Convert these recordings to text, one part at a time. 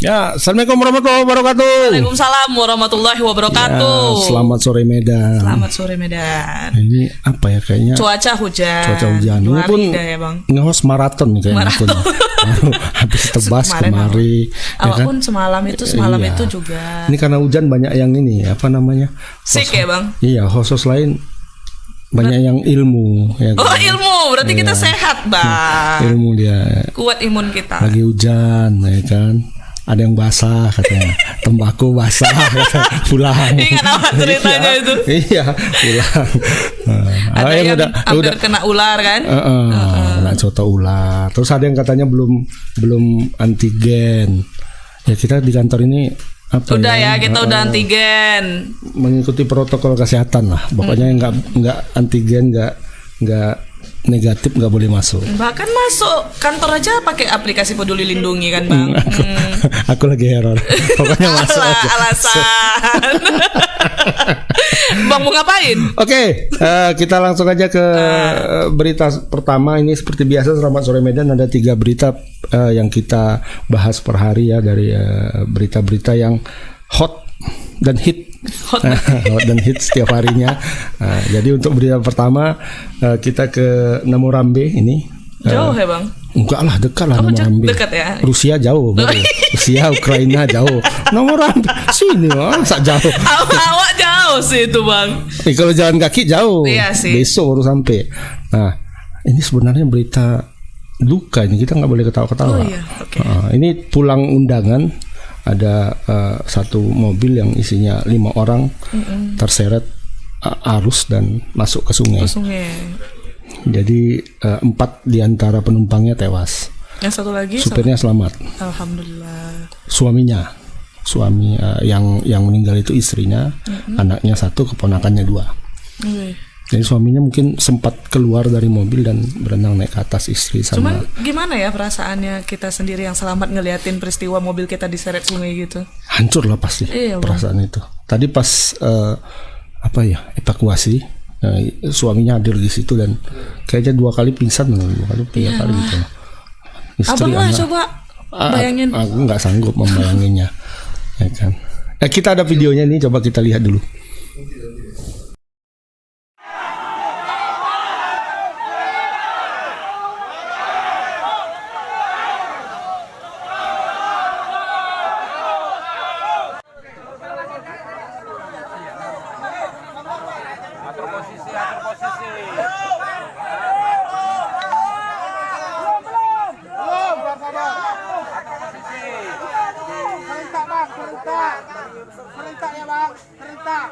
Ya, assalamualaikum warahmatullahi wabarakatuh. Waalaikumsalam warahmatullahi wabarakatuh. Ya, selamat sore Medan. Selamat sore Medan. Ini apa ya kayaknya? Cuaca hujan. Cuaca hujan. Ini pun ya, Bang. nge-host maraton nih kayaknya. Maraton. Habis tebas kemari. Ya kan? Pun semalam itu juga. Ini karena hujan banyak yang ini apa namanya? Sik ya, Bang. Iya, host lain banyak yang ilmu ya kan? Oh, ilmu. Berarti kita sehat, Bang. Ilmu dia. Kuat imun kita. Lagi hujan ya kan. Ada yang basah katanya, tembakau basah kata, pulang. Ingat apa ceritanya itu? Iya, pulang. Ada yang hampir kena ular kan? Kena coto ular. Terus ada yang katanya belum antigen. Ya kita di kantor ini apa udah ya kita udah antigen. Mengikuti protokol kesehatan lah. Pokoknya nggak antigen, nggak negatif nggak boleh masuk. Bahkan masuk kantor aja pakai aplikasi Peduli Lindungi kan, Bang. Aku lagi error. Pokoknya masuk aja. Alasan. Bang mau ngapain? Oke, kita langsung aja ke berita pertama. Ini seperti biasa selamat sore Medan, ada 3 berita yang kita bahas per hari ya, dari berita-berita yang hot dan hit. Hot dan hit setiap harinya. Jadi untuk berita pertama kita ke Namorambe ini. Jauh ya, Bang? Enggak lah, dekat lah. Namorambe. Dekat ya. Rusia jauh, Rusia, Ukraina jauh. Namorambe sini, sak jauh. Awak jauh sih itu, Bang. Kalau jalan kaki jauh. Iya sih. Besok baru sampai. Nah, ini sebenarnya berita duka ini, kita nggak boleh ketawa-ketawa. Oh iya, okay. Ini pulang undangan. Ada satu mobil yang isinya 5 orang terseret arus dan masuk ke sungai. Jadi 4 diantara penumpangnya tewas. Yang satu lagi supirnya selamat. Alhamdulillah. Suami yang meninggal itu istrinya, anaknya 1, keponakannya 2. Jadi suaminya mungkin sempat keluar dari mobil dan berenang naik ke atas istri sama. Cuman gimana ya perasaannya kita sendiri yang selamat ngeliatin peristiwa mobil kita diseret sungai gitu? Hancur lah pasti perasaan itu. Tadi pas evakuasi, suaminya hadir di situ dan kayaknya 2 kali pingsan, 2 kali 3 kali gitu. Istri, Abang lah coba bayangin. Aku nggak sanggup membayanginnya, ya kan. Kita ada videonya nih, coba kita lihat dulu. Perintah ya, Bang. Perintah.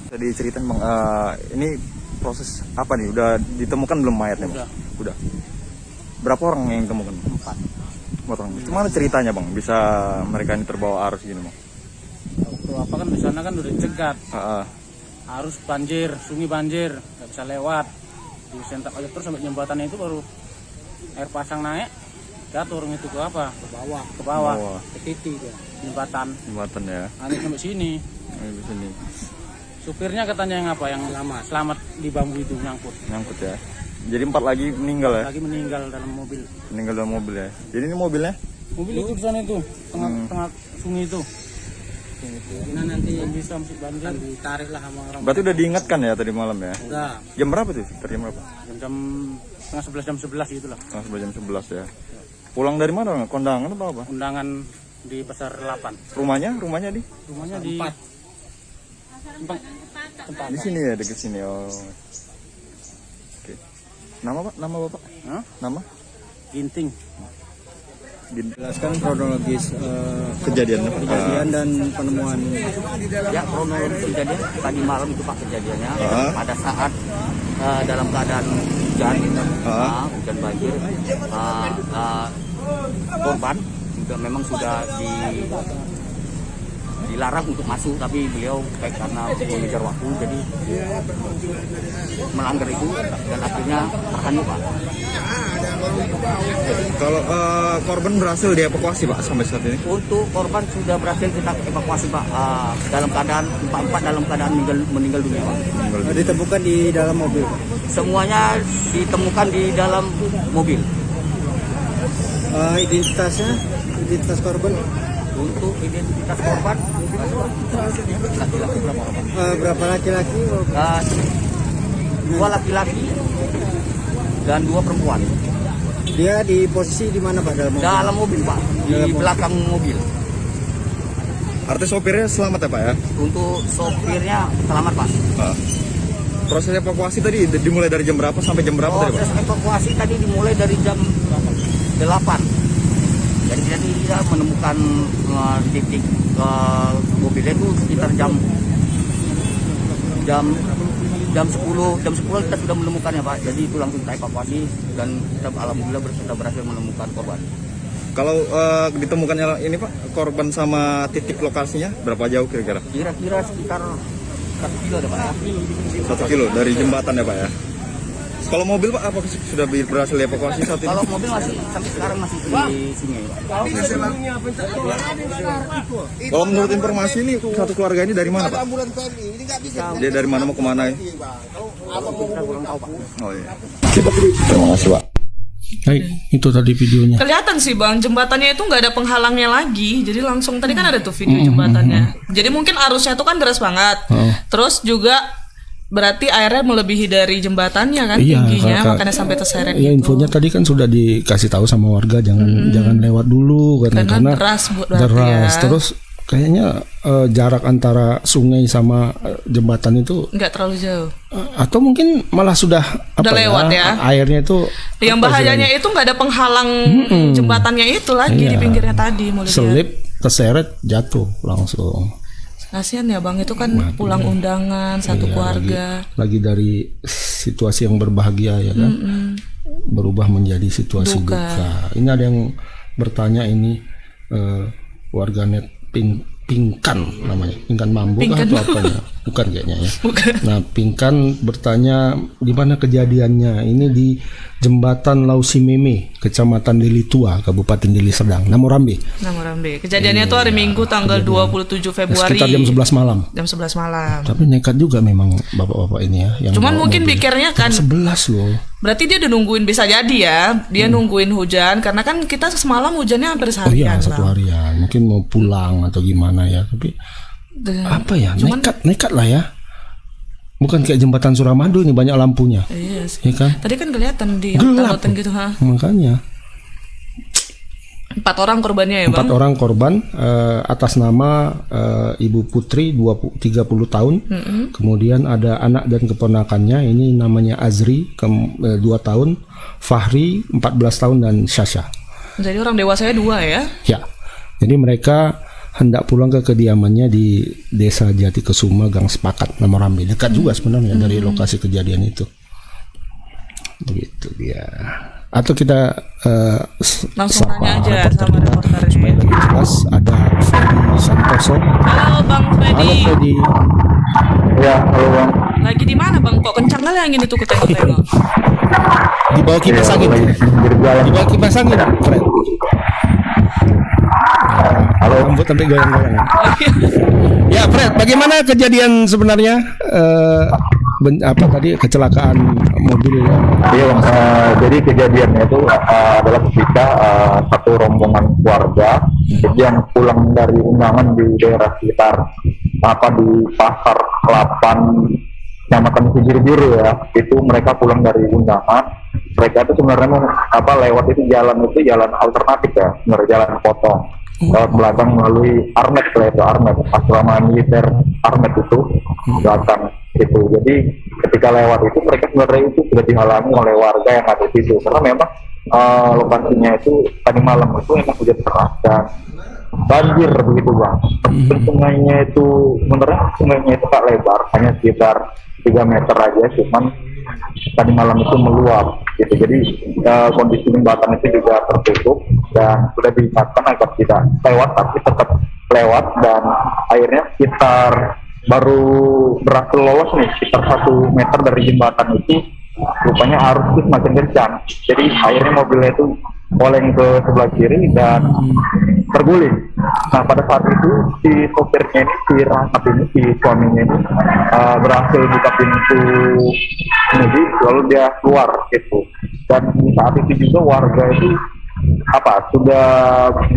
Tadi ceritain Bang, ini proses apa nih? Udah ditemukan belum mayatnya Bang? Udah. Berapa orang yang ditemukan? 4 orang. Gimana ceritanya Bang? Bisa mereka ini terbawa arus gini Bang? Waktu apa kan di sana kan udah dicegat. Arus banjir, sungai banjir, nggak bisa lewat. Di sentak aja terus sampai jembatannya itu baru air pasang naik, jatuh orang itu ke apa? Ke bawah. Ke titik ya. Jembatan ya. Aneh sampai sini. Supirnya katanya yang apa? Yang selamat di bambu itu nyangkut ya. Jadi 4 lagi meninggal ya? Lagi meninggal dalam mobil. Meninggal dalam mobil ya. Jadi ini mobilnya? Mobil itu di sana itu, tengah sungai itu. Kemungkinan nanti bisa masuk banjir ditarik lah sama orang. Berarti udah diingatkan ya tadi malam ya? Udah Jam berapa tuh? Jam berapa? jam setengah 11 jam 11 gitu lah. Jam 11 ya. Pulang dari mana? Kondangan atau apa? Undangan di Pasar 8. Rumahnya di? Rumahnya di tempat. Di sini ya, dekat sini. Oh. Oke. Nama Pak? Nama Bapak? Hah? Nama? Ginting. Jelaskan kronologis Kejadian. kejadian dan penemuan. Ya, kronologis kejadian tadi malam itu Pak kejadiannya pada saat dalam keadaan hujan, hujan banjir, korban juga memang sudah dilarang untuk masuk, tapi beliau karena mengejar waktu jadi melanggar itu dan akhirnya terhanyut Pak. Kalau korban berhasil dievakuasi Pak sampai saat ini? Untuk korban sudah berhasil kita evakuasi Pak, dalam keadaan empat dalam keadaan meninggal dunia Pak. Ditemukan di dalam mobil. Semuanya ditemukan di dalam mobil. Identitas korban Untuk identitas korban laki-laki berapa orang? berapa laki-laki? Dua laki-laki dan dua perempuan. Dia di posisi di mana Pak dalam mobil? Dalam mobil Pak, di belakang mobil. Artinya sopirnya selamat ya Pak ya? Untuk sopirnya selamat Pak. Proses evakuasi tadi dimulai dari jam berapa sampai jam berapa tadi Pak? Proses evakuasi tadi dimulai dari jam 8. Jadi kita menemukan titik mobilnya itu sekitar jam 10 kita sudah menemukannya Pak. Jadi itu langsung kita evakuasi dan kita alhamdulillah kita berhasil menemukan korban. Kalau ditemukannya ini Pak, korban sama titik lokasinya berapa jauh kira-kira? Kira-kira sekitar 1 kilo ada Pak ya. 1 kilo dari jembatan ya Pak ya? Kalau mobil Pak, apa sudah berhasil dievakuasi saat ini? Kalau mobil masih sampai sekarang masih di sungai Pak. Kalau menurut informasi ini satu keluarga ini dari mana Pak? Dia dari mana mau kemana? Oh iya. Terima kasih Pak. Baik, itu tadi videonya. Kelihatan sih Bang, jembatannya itu nggak ada penghalangnya lagi. Jadi langsung tadi kan ada tuh video jembatannya. Jadi mungkin arusnya tuh kan deras banget. Terus juga berarti airnya melebihi dari jembatannya kan, tingginya, makanya sampai terseret. Iya, gitu. infonya tadi kan sudah dikasih tahu sama warga jangan lewat dulu karena deras deras. Terus kayaknya jarak antara sungai sama jembatan itu nggak terlalu jauh. Atau mungkin malah sudah lewat ya. Airnya itu yang bahayanya itu nggak ada penghalang jembatannya itu lagi di pinggirnya tadi. Selip, keseret, jatuh langsung. Kasian ya Bang, itu kan pulang undangan satu keluarga. Lagi dari situasi yang berbahagia ya kan, berubah menjadi situasi duka. Ini ada yang bertanya ini warganet Pingkan namanya, Pingkan Mambo atau apanya? Bukan kayaknya ya. Bukan. Nah, Pingkan bertanya di mana kejadiannya? Ini di Jembatan Lausimeme, Kecamatan Deli Tua, Kabupaten Deli Serdang, Namorambe. Kejadiannya tuh hari Minggu tanggal 27 Februari. Sekitar jam 11 malam. Jam 11 malam. Tapi nekat juga memang bapak-bapak ini ya. Yang cuman mungkin pikirnya kan jam 11 loh. Berarti dia udah nungguin, bisa jadi ya. Dia nungguin hujan karena kan kita semalam hujannya hampir seharian. Oh iya, satu harian. Mungkin mau pulang atau gimana ya. Tapi apa ya? Nekat lah ya. Bukan kayak jembatan Suramadu ini banyak lampunya. Iya sih. Ya kan? Tadi kan kelihatan di gelap gitu, Makanya 4 orang korbannya ya Bang? 4 orang korban atas nama Ibu Putri 30 tahun. Kemudian ada anak dan keponakannya, ini namanya Azri 2 tahun, Fahri 14 tahun dan Syasha. Jadi orang dewasanya 2 ya? Ya. Jadi mereka hendak pulang ke kediamannya di Desa Jati Kesuma, Gang Sepakat, Namorambe. Dekat juga sebenarnya dari lokasi kejadian itu. Begitu dia. Atau kita langsung tanya aja sama reporternya supaya lebih jelas. Ada Fedi Santoso. Halo Bang Fedi. Halo Fedi. Ya, halo Bang. Lagi di mana Bang? Kok kencang kali angin itu ketengok-tengok? Di bawah kipas angin. Di bawah kipas angin, Fred. Halo. Rambut sampai goyang-goyang. Ya Fred, bagaimana kejadian sebenarnya? Apa tadi kecelakaan mobil? Iya Bang, jadi kejadiannya itu adalah ketika satu rombongan keluarga Jadi yang pulang dari undangan di daerah sekitar di Pasar Kelapan, Kecamatan Biru ya, itu mereka pulang dari undangan. Mereka itu sebenarnya lewat itu jalan alternatif ya, sebenarnya jalan potong. Lewat belakang melalui Armet, asrama militer Armet itu belakang itu. Jadi ketika lewat itu mereka sebenarnya itu sudah dihalangi oleh warga yang ada di situ, karena memang lokasinya itu tadi malam itu memang hujan deras dan banjir begitu bang. Sungainya itu sebenarnya itu tak lebar, hanya sekitar 3 meter aja, cuman tadi malam itu meluap gitu. Jadi kondisi jembatan itu juga tertutup dan sudah diingatkan agar tidak lewat, tapi tetap lewat, dan akhirnya sekitar baru berhasil lolos nih sekitar 1 meter dari jembatan itu. Rupanya arus itu semakin kencang, jadi akhirnya mobilnya itu oleng ke sebelah kiri dan terguling. Nah pada saat itu si sopirnya ini, si Rahmat ini, si suaminya ini berhasil buka pintu kemudi, lalu dia keluar gitu. Dan di saat itu juga warga itu sudah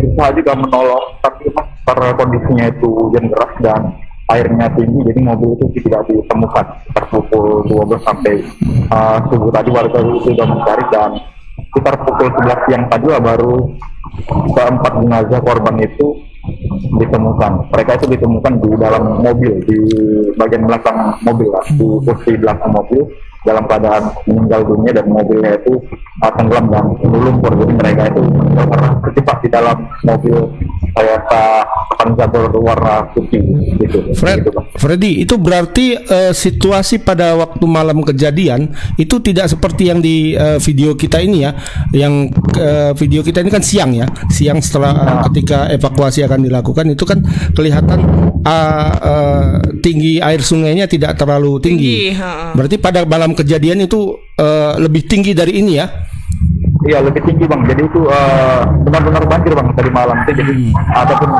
berusaha juga menolong, tapi memang karena kondisinya itu hujan deras dan airnya tinggi, jadi mobil itu tidak ditemukan. Sekitar pukul 12 sampai subuh tadi warga itu sudah mencari, dan sekitar pukul 11 siang tadi baru keempat jenazah korban itu ditemukan. Mereka itu ditemukan di dalam mobil, di bagian belakang mobil lah, di kursi belakang mobil, dalam keadaan meninggal dunia, dan mobilnya itu tenggelam dan lumpur. Jadi mereka itu pernah terjebak di dalam mobil Toyota Avanza berwarna putih gitu. Freddy, itu berarti situasi pada waktu malam kejadian itu tidak seperti yang di video kita ini ya. Yang video kita ini kan siang ya. Siang setelah ketika evakuasi akan dilakukan itu kan kelihatan tinggi air sungainya tidak terlalu tinggi. Berarti pada malam kejadian itu lebih tinggi dari ini ya. Iya, lebih tinggi bang. Jadi itu benar-benar banjir bang tadi malam itu. Jadi ataupun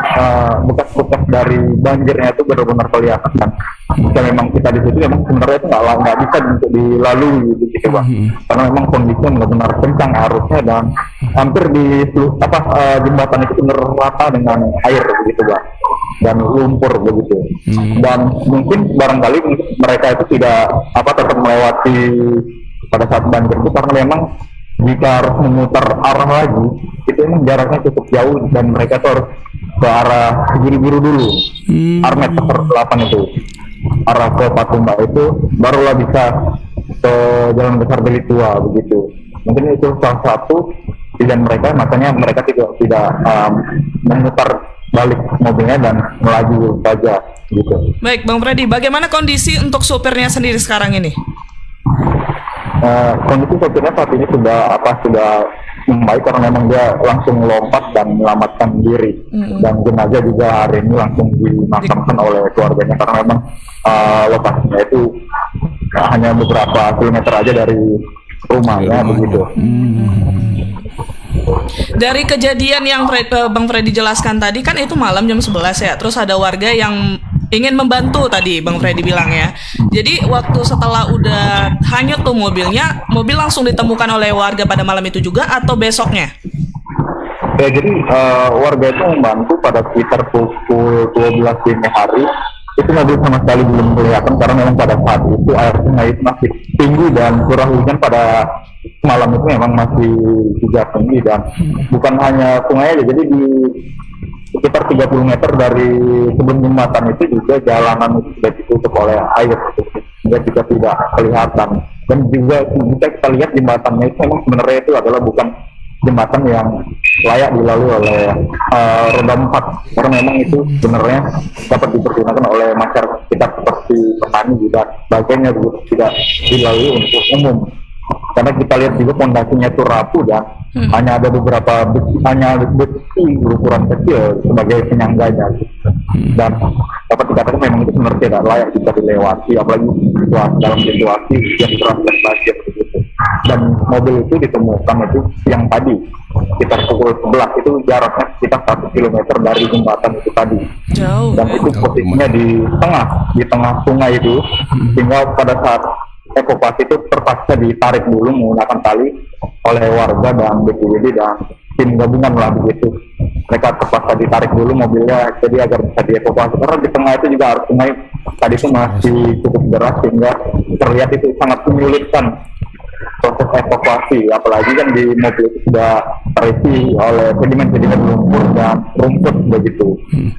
bekas-bekas dari banjirnya itu benar-benar kelihatan. Dan jika memang kita di situ memang sebenarnya itu nggak bisa untuk dilalui gitu bang. Karena memang kondisinya benar-benar kencang arusnya, dan hampir di seluruh jembatan itu benar rata dengan air begitu bang, dan lumpur begitu. Dan mungkin barangkali mereka itu tidak tetap melewati pada saat banjir itu, karena memang jika harus memutar arah lagi itu memang jaraknya cukup jauh, dan mereka tuh harus ke arah Biru dulu, Armet Pasar Kelapan itu, arah ke Patumba itu barulah bisa ke Jalan Besar Beli Tua begitu. Mungkin itu salah satu pilihan mereka, makanya mereka tidak memutar balik mobilnya dan melaju saja gitu. Baik Bang Freddy, bagaimana kondisi untuk supirnya sendiri sekarang ini? Kondisi sopirnya saat ini sudah membaik, karena memang dia langsung lompat dan menyelamatkan diri. Dan jenazah juga hari ini langsung dimakamkan oleh keluarganya, karena memang lokasinya itu hanya beberapa kilometer aja dari rumahnya begitu. Dari kejadian yang Bang Freddy jelaskan tadi kan itu malam jam 11 ya. Terus ada warga yang ingin membantu tadi Bang Freddy bilang ya. Jadi waktu setelah udah hanyut tuh mobilnya, mobil langsung ditemukan oleh warga pada malam itu juga atau besoknya? Ya, jadi warga itu membantu pada sekitar pukul 12 dini hari. Itu mobil sama sekali belum kelihatan, karena memang pada saat itu air sungai itu masih tinggi, dan curah hujan pada malam itu memang masih juga tinggi, dan bukan hanya sungai aja. Jadi di sekitar 30 meter dari sebelum jembatan itu juga jalanan itu sudah ditutup oleh air, sehingga juga tidak kelihatan. Dan juga jika kita lihat jembatannya itu memang sebenarnya itu adalah bukan jembatan yang layak dilalui oleh roda 4, karena memang itu sebenarnya dapat dipergunakan oleh masyarakat sekitar seperti petani juga sebagainya, tidak dilalui untuk umum. Karena kita lihat juga fondasinya itu rapuh, dan hanya ada beberapa besi berukuran kecil sebagai penyangganya, dan dapat dikatakan memang itu sebenarnya tidak layak bisa dilewati, apalagi dalam situasi yang deras dan banjir begitu. Dan mobil itu ditemukan itu siang tadi sekitar pukul 11, itu jaraknya sekitar 1 kilometer dari jembatan itu tadi. Jauh. Dan itu posisinya di tengah sungai itu, sehingga pada saat evakuasi itu terpaksa ditarik dulu menggunakan tali oleh warga dan BPBD dan tim gabungan lah begitu. mereka terpaksa ditarik dulu mobilnya jadi agar bisa dievakuasi, karena di tengah itu juga arus sungai tadi itu masih cukup deras sehingga terlihat itu sangat menyulitkan proses evakuasi, apalagi kan di mobil itu sudah terisi oleh sedimen-sedimen lumpur dan rumput begitu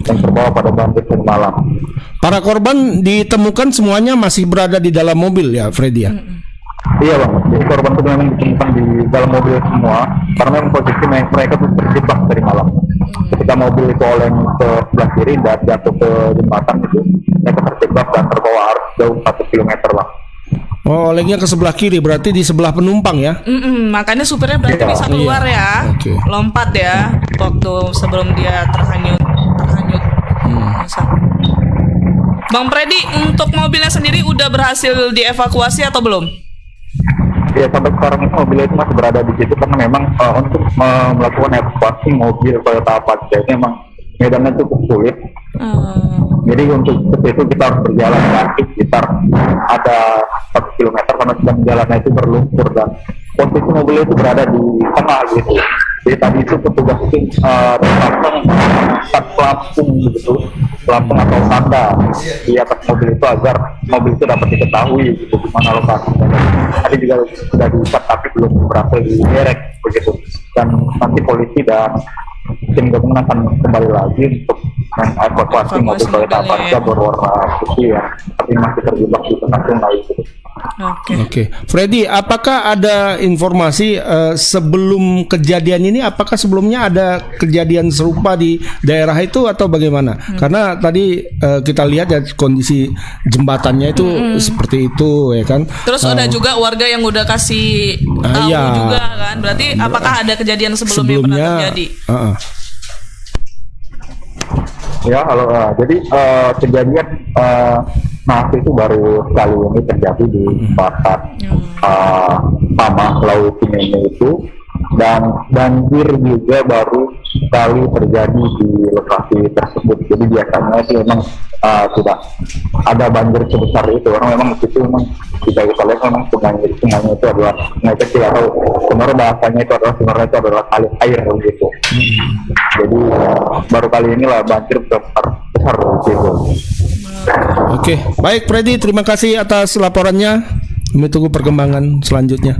yang terbawa pada banjir tadi malam. Para korban ditemukan semuanya masih berada di dalam mobil ya, Freddy ya? Iya bang, jadi korban itu memang ditemukan di dalam mobil semua karena memang posisi mereka tuh terjebak dari malam. Ketika mobil itu oleng ke sebelah kiri dan jatuh ke jembatan itu, mereka terjebak dan terbawa arus jauh 1 kilometer bang. Oh, olengnya ke sebelah kiri, berarti di sebelah penumpang ya? Makanya supirnya berarti bisa keluar ya, Oke. lompat ya waktu sebelum dia terhanyut. Masa. Bang Freddy, untuk mobilnya sendiri udah berhasil dievakuasi atau belum? Ya sampai sekarang ini mobilnya itu masih berada di situ karena memang untuk melakukan evakuasi mobil Toyota Apache ini memang medannya cukup sulit. Jadi untuk itu kita harus berjalan kaki sekitar ada 1 kilometer karena sedang jalannya itu berlumpur dan posisi mobilnya itu berada di tengah gitu. Jadi tadi itu petugas itu terpasang pelampung gitu, pelampung atau tanda di atas mobil itu agar mobil itu dapat diketahui gitu di mana lokasinya. Tadi juga sudah diikat tapi belum berhasil diderek begitu. Dan nanti polisi dan tim gabungan akan kembali lagi untuk mengevakuasi mobil Toyota Apache berwarna putih ya, tapi masih terjebak di tengah sungai gitu. Oke. Freddy, apakah ada informasi sebelum kejadian ini, apakah sebelumnya ada kejadian serupa di daerah itu atau bagaimana? Karena tadi kita lihat ya kondisi jembatannya itu seperti itu ya kan. Terus ada juga warga yang udah kasih tahu juga kan. Berarti apakah ada kejadian sebelumnya pernah terjadi? Ya, halo. Jadi kejadian itu baru kali ini terjadi di pasar sama Laut Cimeme itu, dan banjir juga baru kali terjadi di lokasi tersebut. Jadi biasanya itu memang tidak ada banjir sebesar itu, karena memang itu memang kita lihat memang sungainya itu adalah sungai kecil atau sebenarnya bahasanya itu adalah kali air gitu. Jadi baru kali inilah banjir besar gitu. Oke, baik Freddy, terima kasih atas laporannya. Kami tunggu perkembangan selanjutnya.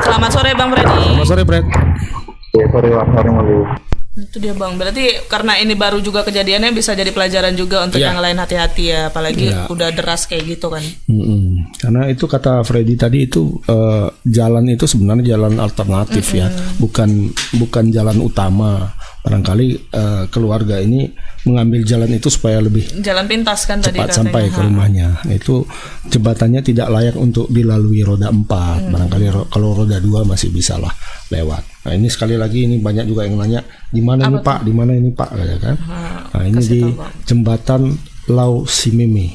Selamat sore Bang Freddy. Selamat sore, Fred. Ya, sore Mali. Itu dia Bang, berarti karena ini baru juga kejadiannya bisa jadi pelajaran juga untuk yang lain, hati-hati ya, apalagi udah deras kayak gitu kan. Karena itu kata Freddy tadi itu jalan itu sebenarnya jalan alternatif ya, bukan jalan utama. Barangkali keluarga ini mengambil jalan itu supaya lebih jalan pintas kan tadi cepat sampai ke rumahnya. Itu jembatannya tidak layak untuk dilalui roda 4. Barangkali kalau roda 2 masih bisa lah lewat. Nah ini sekali lagi ini banyak juga yang nanya di mana ini Pak, di mana ini Pak, kan? Nah ini di jembatan Laut Cimeme,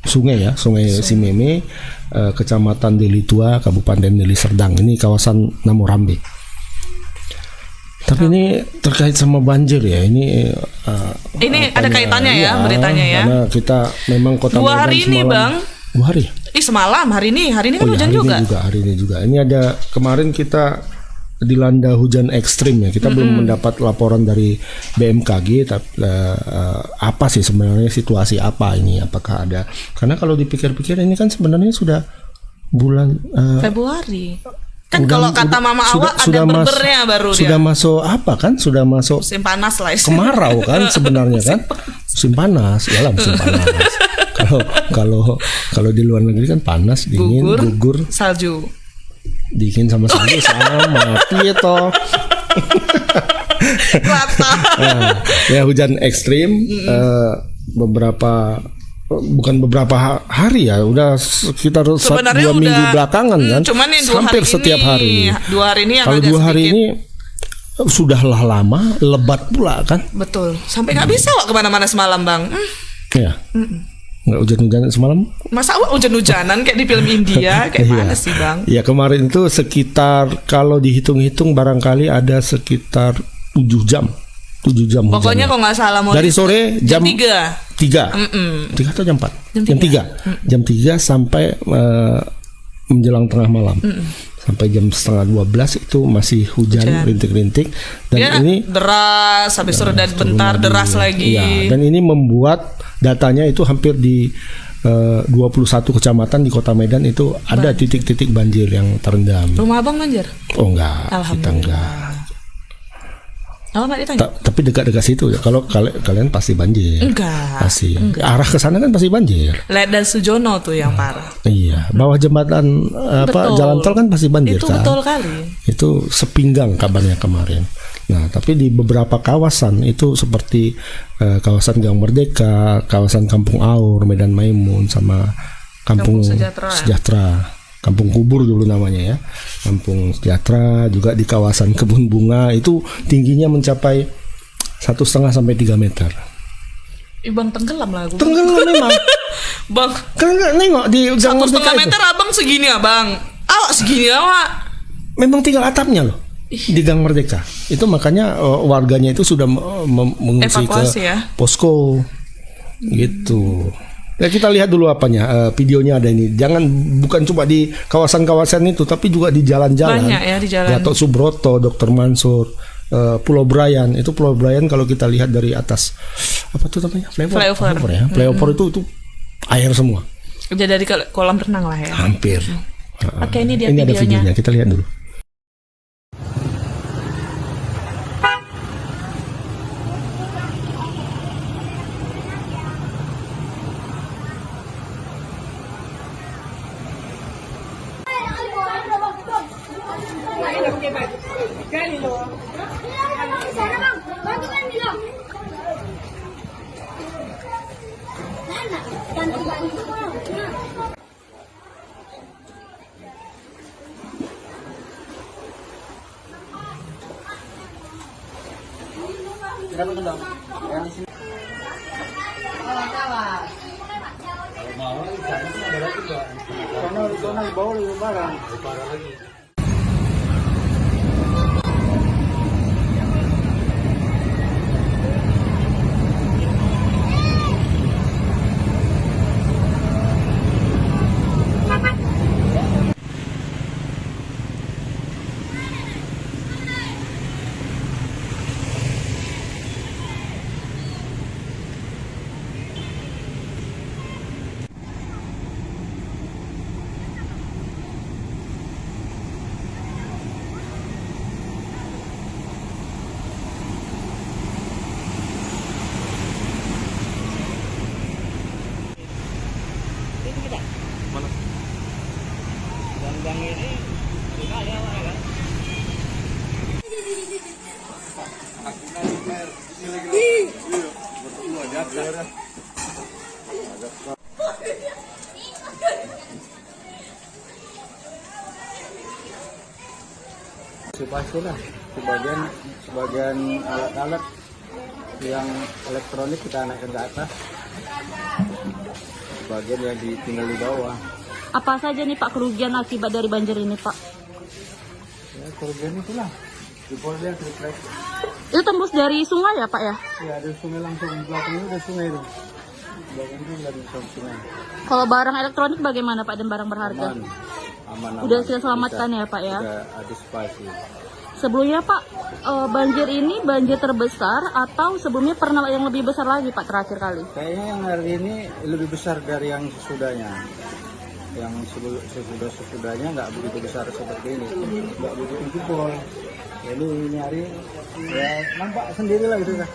sungai Cimeme, Kecamatan Deli Tua, Kabupaten Deli Serdang. Ini kawasan Namorambe. Tapi ini terkait sama banjir ya. Ini ada kaitannya ya beritanya ya. Karena kita memang kota 2 hari Medan ini semalam, Bang. 2 hari. Semalam, hari ini kan hujan juga. Hari ini juga. Ini ada kemarin kita dilanda hujan ekstrim ya. Kita belum mendapat laporan dari BMKG. Tapi apa sih sebenarnya situasi apa ini? Apakah ada? Karena kalau dipikir-pikir ini kan sebenarnya sudah bulan Februari. Kan kalau kata Mama Awak ada berbernya baru dia. Sudah masuk apa kan? Sudah masuk musim panas lah. Kemarau kan sebenarnya kan? Musim panas, ya lah musim panas. Kalau di luar negeri kan panas, dingin, gugur, salju. Dingin sama salju sama toh. Ya hujan ekstrim bukan beberapa hari ya, udah sekitar 2 minggu belakangan kan, cuman hampir setiap hari. 2 hari ini yang kalau 2 hari ini sudahlah lama, lebat pula kan. Betul, sampai nggak bisa kemana-mana semalam Bang. Ya, nggak hujan-hujanan semalam. Masa hujan-hujanan kayak di film India, kayak mana sih Bang? Ya kemarin itu sekitar kalau dihitung-hitung barangkali ada sekitar 7 jam. Pokoknya kalau nggak salah dari sore jam 3 atau jam 4? Jam 3 sampai menjelang tengah malam. sampai jam setengah 12 itu masih hujan rintik-rintik, dan Dia ini deras, habis itu reda bentar deras lagi. ya, dan ini membuat datanya itu hampir di 21 kecamatan di Kota Medan itu ada titik-titik banjir yang terendam. Rumah abang banjir? Oh enggak, kita Alhamdulillah. enggak. Oh, enggak ditanya? Tapi dekat-dekat situ ya. Kalau kalian pasti banjir. Enggak. Pasti. Arah ke sana kan pasti banjir. Led dan Sujono tuh yang parah. Iya, bawah jembatan Betul. jalan tol kan pasti banjir Itu kan. betul kali. Itu sepinggang kabarnya kemarin. Nah, tapi di beberapa kawasan itu seperti kawasan Gang Merdeka, kawasan Kampung Aur, Medan Maimun, sama Kampung Sejahtera. Kampung Kubur dulu namanya ya. Kampung Sejahtera, juga di kawasan Kebun Bunga itu tingginya mencapai 1,5 sampai 3 meter. Bang tenggelam lah aku. Tenggelam memang. Bang, Kan nggak nengok di Gang 1,5 Merdeka itu. meter abang segini abang. Awak segini awak. Memang tinggal atapnya loh di Gang Merdeka. Itu makanya warganya itu sudah mengungsi Evakuasi ke ya. posko gitu. Ya, kita lihat dulu apanya, videonya ada ini. Bukan cuma di kawasan-kawasan itu, tapi juga di jalan-jalan. Banyak ya di jalan. Gatot Subroto, Dr. Mansur, Pulau Brian. Itu Pulau Brian kalau kita lihat dari atas, apa tuh namanya? Flyover ya. Flyover itu air semua. Udah dari kolam renang lah ya. Hampir. Oke, ini dia ada videonya. videonya. Kita lihat dulu. Pastilah sebagian alat-alat yang elektronik kita naikkan ke atas, sebagian yang ditinggal di bawah. Apa saja nih Pak kerugian akibat dari banjir ini Pak? Ya, kerugian itulah jebolnya triplek. Itu tembus dari sungai ya Pak ya? Ya, ada sungai langsung belakangnya, udah sungai itu. Belakang itu lagi sungai. Kalau barang elektronik bagaimana Pak dan barang berharga? Aman. Udah sudah selamatkan ya Pak ya? Udah antisipasi. Sebelumnya Pak, banjir ini banjir terbesar atau sebelumnya pernah yang lebih besar lagi Pak terakhir kali? Kayaknya yang hari ini lebih besar dari yang sesudahnya. Yang sesudahnya nggak begitu besar seperti ini, nggak begitu jebol. Jadi ini hari ya nampak sendiri lah gitu kan.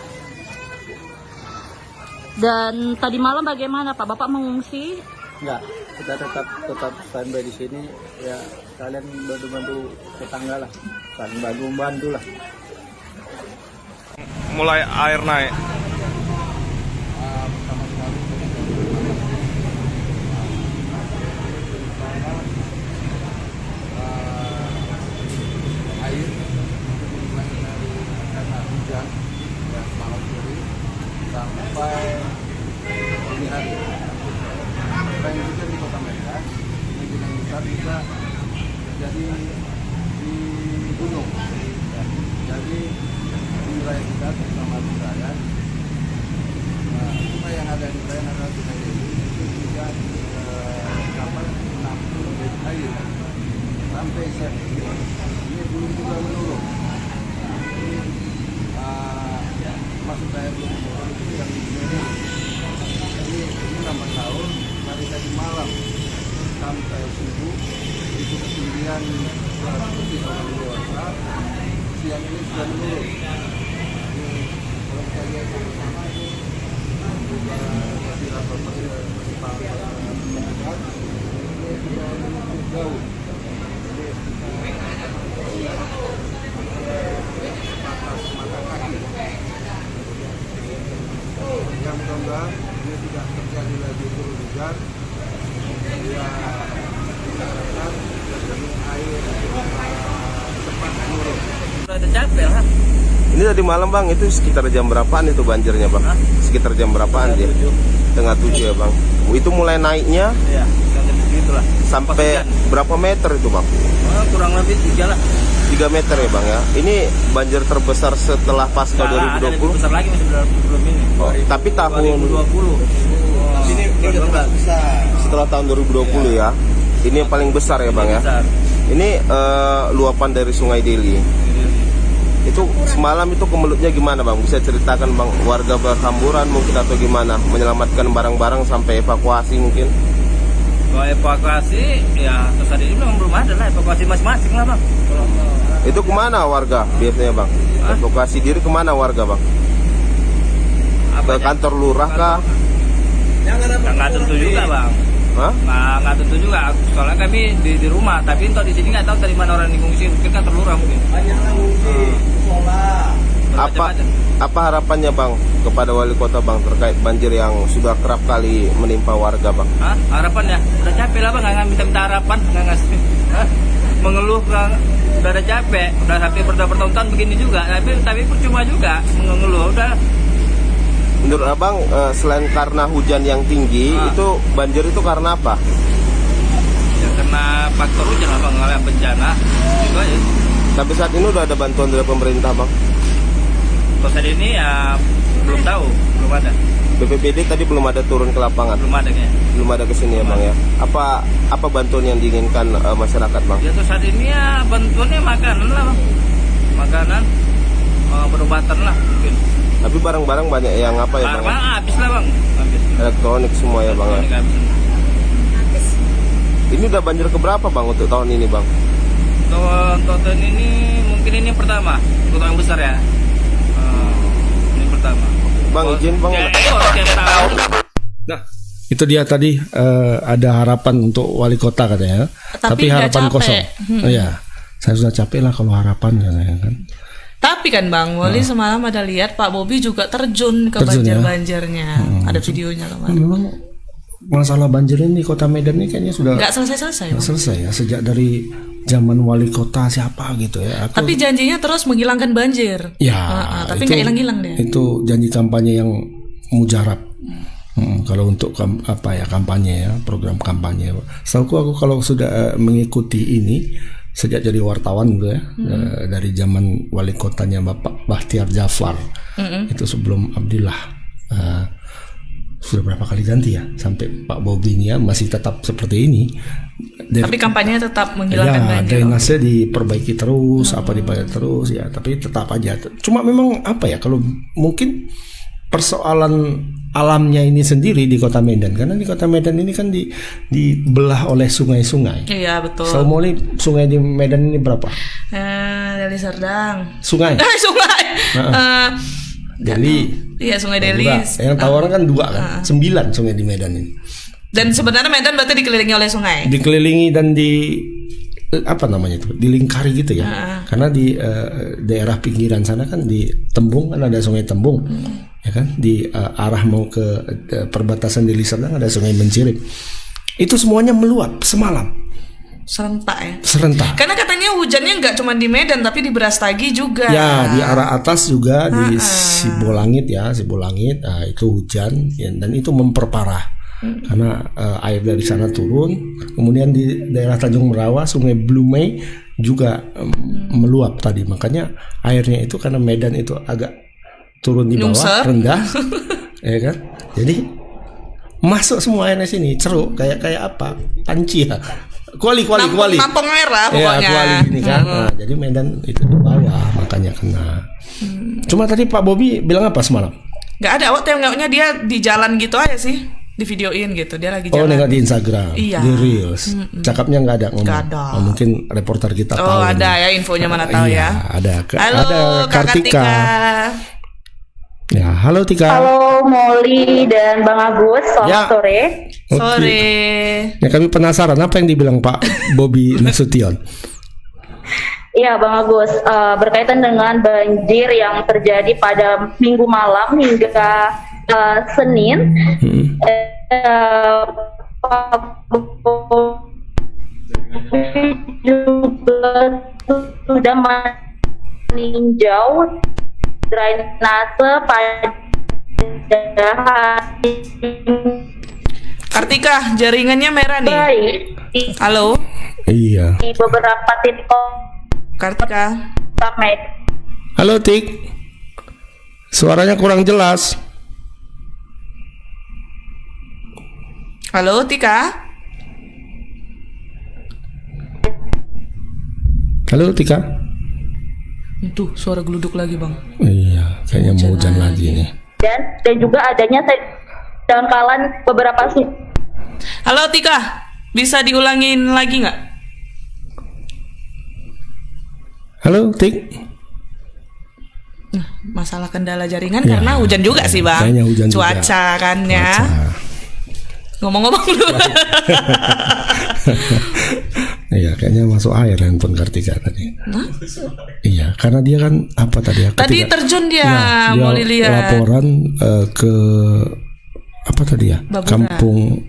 Dan tadi malam bagaimana Pak? Bapak mengungsi? Enggak, kita tetap standby di sini. Ya kalian bantu tetangga lah, saling bantu lah. Mulai air naik. Air mulai dari karena hujan ya malam sore sampai dini hari. Selain itu di Kota Medan, kemungkinan besar juga terjadi di gunung. Ya, jadi di wilayah kita terutama di Raya, sungai yang ada di Raya adalah Sungai Dewi, itu juga dapat menampung air sampai sudah menurun. Kalau kita lihat sama ini juga berapa persen meningkat, ini sudah menuju jauh. Batas mata kaki. Yang mudah-mudahan ini tidak terjadi lagi turun hujan. Ya, diharapkan ini air cepat menurun. Udah capek lah. Ini tadi malam bang, itu sekitar jam berapaan itu banjirnya bang? Sekitar jam berapaan dia? Setengah 7 ya bang. Itu mulai naiknya? Iya, segitulah. Sampai berapa meter itu bang? Kurang lebih 3 lah. 3 meter ya bang ya. Ini banjir terbesar setelah pasca 2020? Ada lebih besar lagi masih belum ini. Oh, tapi tahun 2020. Ini udah besar. Setelah tahun 2020 ya. Ini yang paling besar ya bang ya. Ini luapan dari Sungai Deli. Itu semalam itu kemelutnya gimana bang? Bisa ceritakan bang, warga berhamburan mungkin atau gimana? Menyelamatkan barang-barang sampai evakuasi mungkin? Kalau evakuasi ya terus hari ini memang belum ada lah, evakuasi masing-masing lah bang. Itu kemana warga biasanya bang? Evakuasi diri kemana warga bang? Ke kantor lurah kah? Nggak tentu juga bang. Hah? Nggak tentu juga, soalnya kami di rumah, tapi entah di sini nggak tahu dari mana orang yang ngungsi, mungkin kantor lurah mungkin. Apa harapannya bang kepada wali kota bang terkait banjir yang sudah kerap kali menimpa warga bang? Harapan ya, udah capek lah bang, nggak minta harapan, nggak ngasih. Mengeluh udah ada capek, udah sampai bertahun-tahun begini juga, tapi percuma juga mengeluh udah. Menurut abang selain karena hujan yang tinggi itu banjir itu karena apa? Ya karena faktor hujan lah bang, ngalami bencana itu aja. Sampai saat ini udah ada bantuan dari pemerintah bang? Kalau saat ini ya belum tahu, belum ada. BPBD tadi belum ada turun ke lapangan? Belum ada kayaknya. Belum ada kesini ya bang ya. Apa bantuan yang diinginkan masyarakat bang? Ya terus saat ini ya bantuannya makanan lah bang, makanan, perobatan lah mungkin. Tapi barang-barang banyak yang apa ya bang? Barang habis lah bang, habis. Elektronik semua ya bang ya. Ini udah banjir keberapa bang untuk tahun ini bang? Untuk tahun ini mungkin ini yang pertama, untuk yang besar ya. Ini pertama. Bang izin bang. Nah, itu dia tadi ada harapan untuk wali kota katanya. Tapi harapan kosong. Iya. Saya sudah capek lah kalau harapan ya kan. Tapi kan Bang Wali semalam ada lihat Pak Bobi juga terjun ke banjir-banjirnya. Ada videonya kemarin. Memang masalah banjir ini Kota Medan ini kayaknya sudah nggak selesai-selesai. Nggak selesai ya, sejak dari zaman wali kota siapa gitu ya. Tapi janjinya terus menghilangkan banjir. Ya, tapi nggak hilang-hilang deh. Itu janji kampanye yang mujarab. Kalau untuk kampanye ya, program kampanye. Setahu aku kalau sudah mengikuti ini sejak jadi wartawan gitu ya, dari zaman wali kotanya Bapak Bahtiar Jafar, itu sebelum Abdillah, sudah berapa kali ganti ya, sampai Pak Bobi ini ya masih tetap seperti ini. Tapi kampanyenya tetap menghilangkan banjir. Drainase diperbaiki terus, dibayar terus ya, tapi tetap aja. Cuma memang kalau mungkin persoalan alamnya ini sendiri di Kota Medan, karena di Kota Medan ini kan dibelah oleh sungai-sungai. Iya betul. Saumoli sungai di Medan ini berapa? Deli Serdang. Sungai. Sungai. Deli. Iya Sungai Deli. Yang Tawaran kan 2 kan, 9 sungai di Medan ini. Dan sebenarnya Medan berarti dikelilingi oleh sungai. Dikelilingi dan dilingkari gitu ya. Karena di daerah pinggiran sana kan di Tembung kan ada Sungai Tembung. Ya kan, di arah mau ke perbatasan Deli Serdang ada Sungai Mencirip. Itu semuanya meluap semalam. Serentak ya. Serentak. Karena katanya hujannya nggak cuma di Medan tapi di Brastagi juga. Ya, di arah atas juga di Sibolangit ya, Sibolangit. Itu hujan ya, dan itu memperparah. Karena air dari sana turun, kemudian di daerah Tanjung Merawa Sungai Blumei juga meluap tadi. Makanya airnya itu karena Medan itu agak turun di bawah, rendah, ya kan? Jadi masuk semua airnya sini, ceruk kayak apa? Panci ya. Kuali. Nampung air lah pokoknya. Ya, kuali ini kan. Nah, jadi Medan itu di bawah, makanya kena. Cuma tadi Pak Bobi bilang apa semalam? Nggak ada, tengoknya dia di jalan gitu aja sih. di videoin gitu, dia lagi Oh, jalan. nengok di Instagram, Iya. di Reels. Cakapnya nggak ada ngomong. Nggak ada. Oh, mungkin reporter kita tahu. Oh, ada nih. ya infonya, mana tahu Iya, ya. ada. Halo Ada Kak Kartika. Ya, halo Tika. Halo Molly dan Bang Agus, selamat Ya. sore. Oke. Sore. Ya, kami penasaran apa yang dibilang Pak Bobi Nasution. Iya Bang Agus, berkaitan dengan banjir yang terjadi pada Minggu malam hingga Senin, juga sudah meninjau drainase pada hari Kartika, jaringannya merah nih. baik Halo, Iya. di beberapa titik Kartika. Halo Tik. Suaranya kurang jelas. Halo Tika. Halo Tika. Tuh, suara geluduk lagi, Bang. Iya, kayaknya mau hujan lagi nih. dan juga adanya dangkalan beberapa Halo Tika, bisa diulangin lagi nggak? Halo Tik. Masalah kendala jaringan Ya, karena hujan juga sih, Bang. kayaknya hujan juga. Cuaca kan ya. Ngomong-ngomong dulu. Iya, kayaknya masuk air handphone Kartika tadi. Iya, karena dia kan apa tadi ya? Tadi terjun dia, mau lihat. Laporan ke apa tadi ya? Babura. Kampung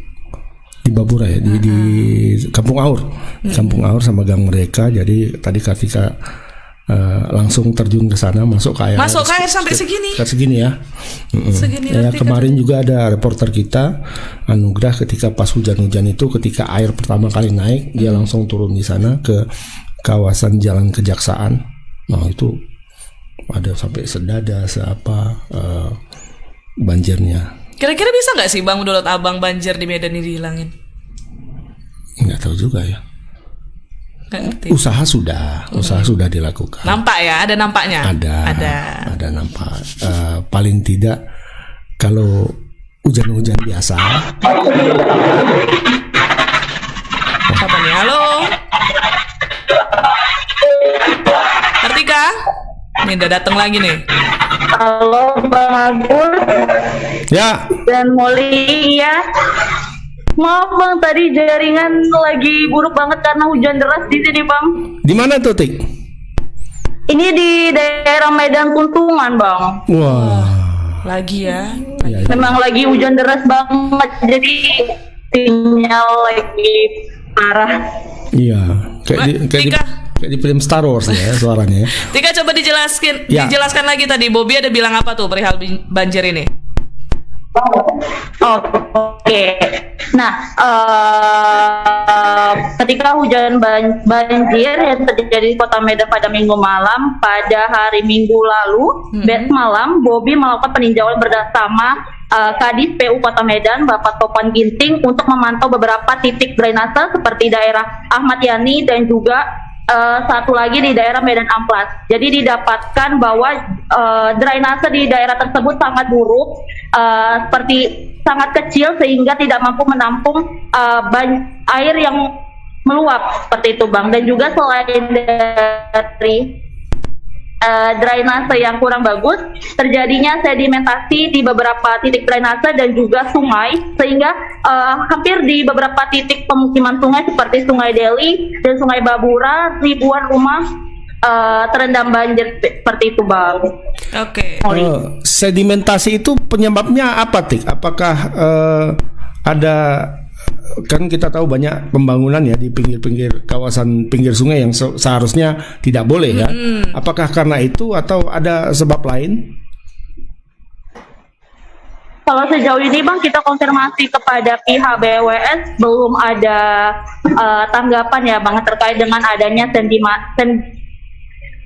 di Babura ya, di Kampung Aur. Kampung Aur sama gang mereka. Jadi tadi Kartika langsung terjun ke sana, masuk ke air. Masuk ke air sampai segini. Segini ya. Segini Ya, nanti kemarin juga ada reporter kita Anugrah ketika pas hujan-hujan itu, ketika air pertama kali naik, dia langsung turun di sana ke kawasan Jalan Kejaksaan. Nah, itu ada sampai sedada seapa banjirnya. Kira-kira bisa nggak sih, Bang, menurut Abang banjir di Medan ini dihilangin? Nggak tahu juga ya. Nggak ngerti. Usaha sudah dilakukan. Nampak ya, ada nampaknya. Ada nampak. Paling tidak kalau hujan-hujan biasa. Siapa nih? Halo. Kartika? Ini udah datang lagi nih. Halo Bang Agus. Ya. Dan Molly ya. Maaf Bang, tadi jaringan lagi buruk banget karena hujan deras di sini Bang. Di mana tuh, Tik? Ini di daerah Medan Kuntungan Bang. Wah. Lagi ya. Memang lagi hujan deras banget, jadi sinyal lagi parah. Iya, kayak di film Star Wars ya suaranya. Tika, coba dijelaskan Ya. dijelaskan lagi tadi. Bobby ada bilang apa tuh perihal banjir ini? Oke. Nah, ketika hujan banjir yang terjadi di Kota Medan pada Minggu malam, pada hari Minggu lalu, malam, Bobby melakukan peninjauan bersama Kadis PU Kota Medan, Bapak Topan Ginting, untuk memantau beberapa titik drainase seperti daerah Ahmad Yani dan juga satu lagi di daerah Medan Amplas. Jadi didapatkan bahwa drainase di daerah tersebut sangat buruk, seperti sangat kecil sehingga tidak mampu menampung air yang meluap seperti itu Bang. Dan juga selain dari drainase yang kurang bagus, terjadinya sedimentasi di beberapa titik drainase dan juga sungai, sehingga hampir di beberapa titik pemukiman sungai seperti Sungai Deli dan Sungai Babura, ribuan rumah terendam banjir seperti itu Bang. Oke. Sedimentasi itu penyebabnya apa, Tik? Apakah ada, kan kita tahu banyak pembangunan ya di pinggir-pinggir kawasan pinggir sungai yang seharusnya tidak boleh ya. Apakah karena itu atau ada sebab lain? Kalau sejauh ini Bang, kita konfirmasi kepada pihak BWS, belum ada tanggapan ya Bang terkait dengan adanya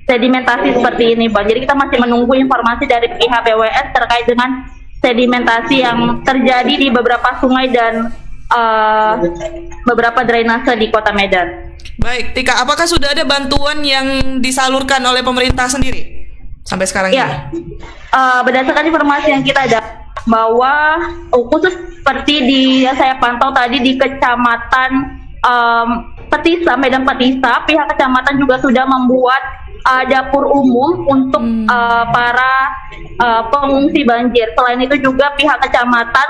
sedimentasi seperti ini Bang. Jadi kita masih menunggu informasi dari pihak BWS terkait dengan sedimentasi yang terjadi di beberapa sungai dan beberapa drainase di Kota Medan. Baik, Tika, apakah sudah ada bantuan yang disalurkan oleh pemerintah sendiri sampai sekarang Ya, berdasarkan informasi yang kita dapat bahwa khusus seperti yang saya pantau tadi di Kecamatan Petisa, Medan Petisa, pihak kecamatan juga sudah membuat dapur umum untuk para pengungsi banjir. Selain itu juga pihak kecamatan,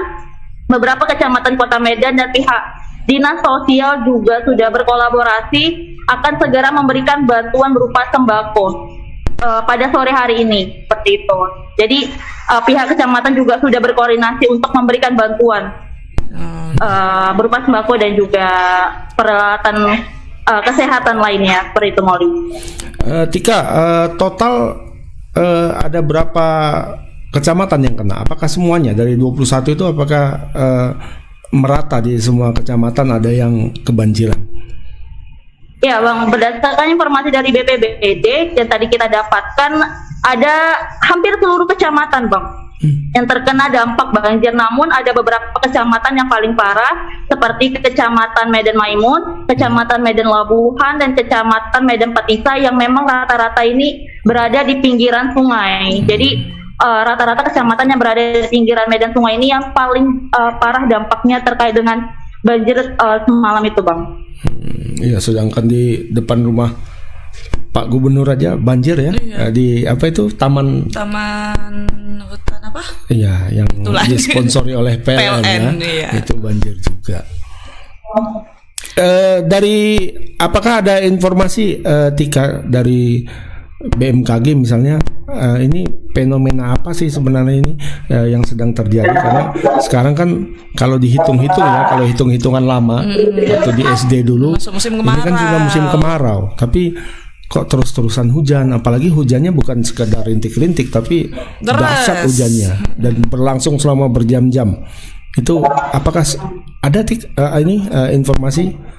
beberapa kecamatan Kota Medan dan pihak Dinas Sosial juga sudah berkolaborasi akan segera memberikan bantuan berupa sembako pada sore hari ini, seperti itu. Jadi pihak kecamatan juga sudah berkoordinasi untuk memberikan bantuan berupa sembako dan juga peralatan kesehatan lainnya, seperti itu, Molly. Tika, total ada berapa kecamatan yang kena? Apakah semuanya dari 21 itu apakah merata di semua kecamatan ada yang kebanjiran? Ya, Bang, berdasarkan informasi dari BPBD yang tadi kita dapatkan, ada hampir seluruh kecamatan, Bang, yang terkena dampak banjir. Namun ada beberapa kecamatan yang paling parah, seperti Kecamatan Medan Maimun, Kecamatan Medan Labuhan, dan Kecamatan Medan Petisa yang memang rata-rata ini berada di pinggiran sungai. Jadi rata-rata kecamatan yang berada di pinggiran Medan sungai ini yang paling parah dampaknya terkait dengan banjir semalam itu, Bang. Iya, sedangkan di depan rumah Pak Gubernur aja banjir ya. Iya. Di apa itu Taman Hutan apa? Iya, yang Itulah. disponsori oleh PLN ya. Iya. Itu banjir juga. Dari apakah ada informasi Tika dari BMKG misalnya, ini fenomena apa sih sebenarnya ini yang sedang terjadi? Karena sekarang kan kalau dihitung-hitung ya, kalau hitung-hitungan lama waktu di SD dulu, musim ini kan sudah musim kemarau, tapi kok terus-terusan hujan, apalagi hujannya bukan sekedar rintik-rintik, tapi dahsyat hujannya dan berlangsung selama berjam-jam. Itu apakah ada informasi?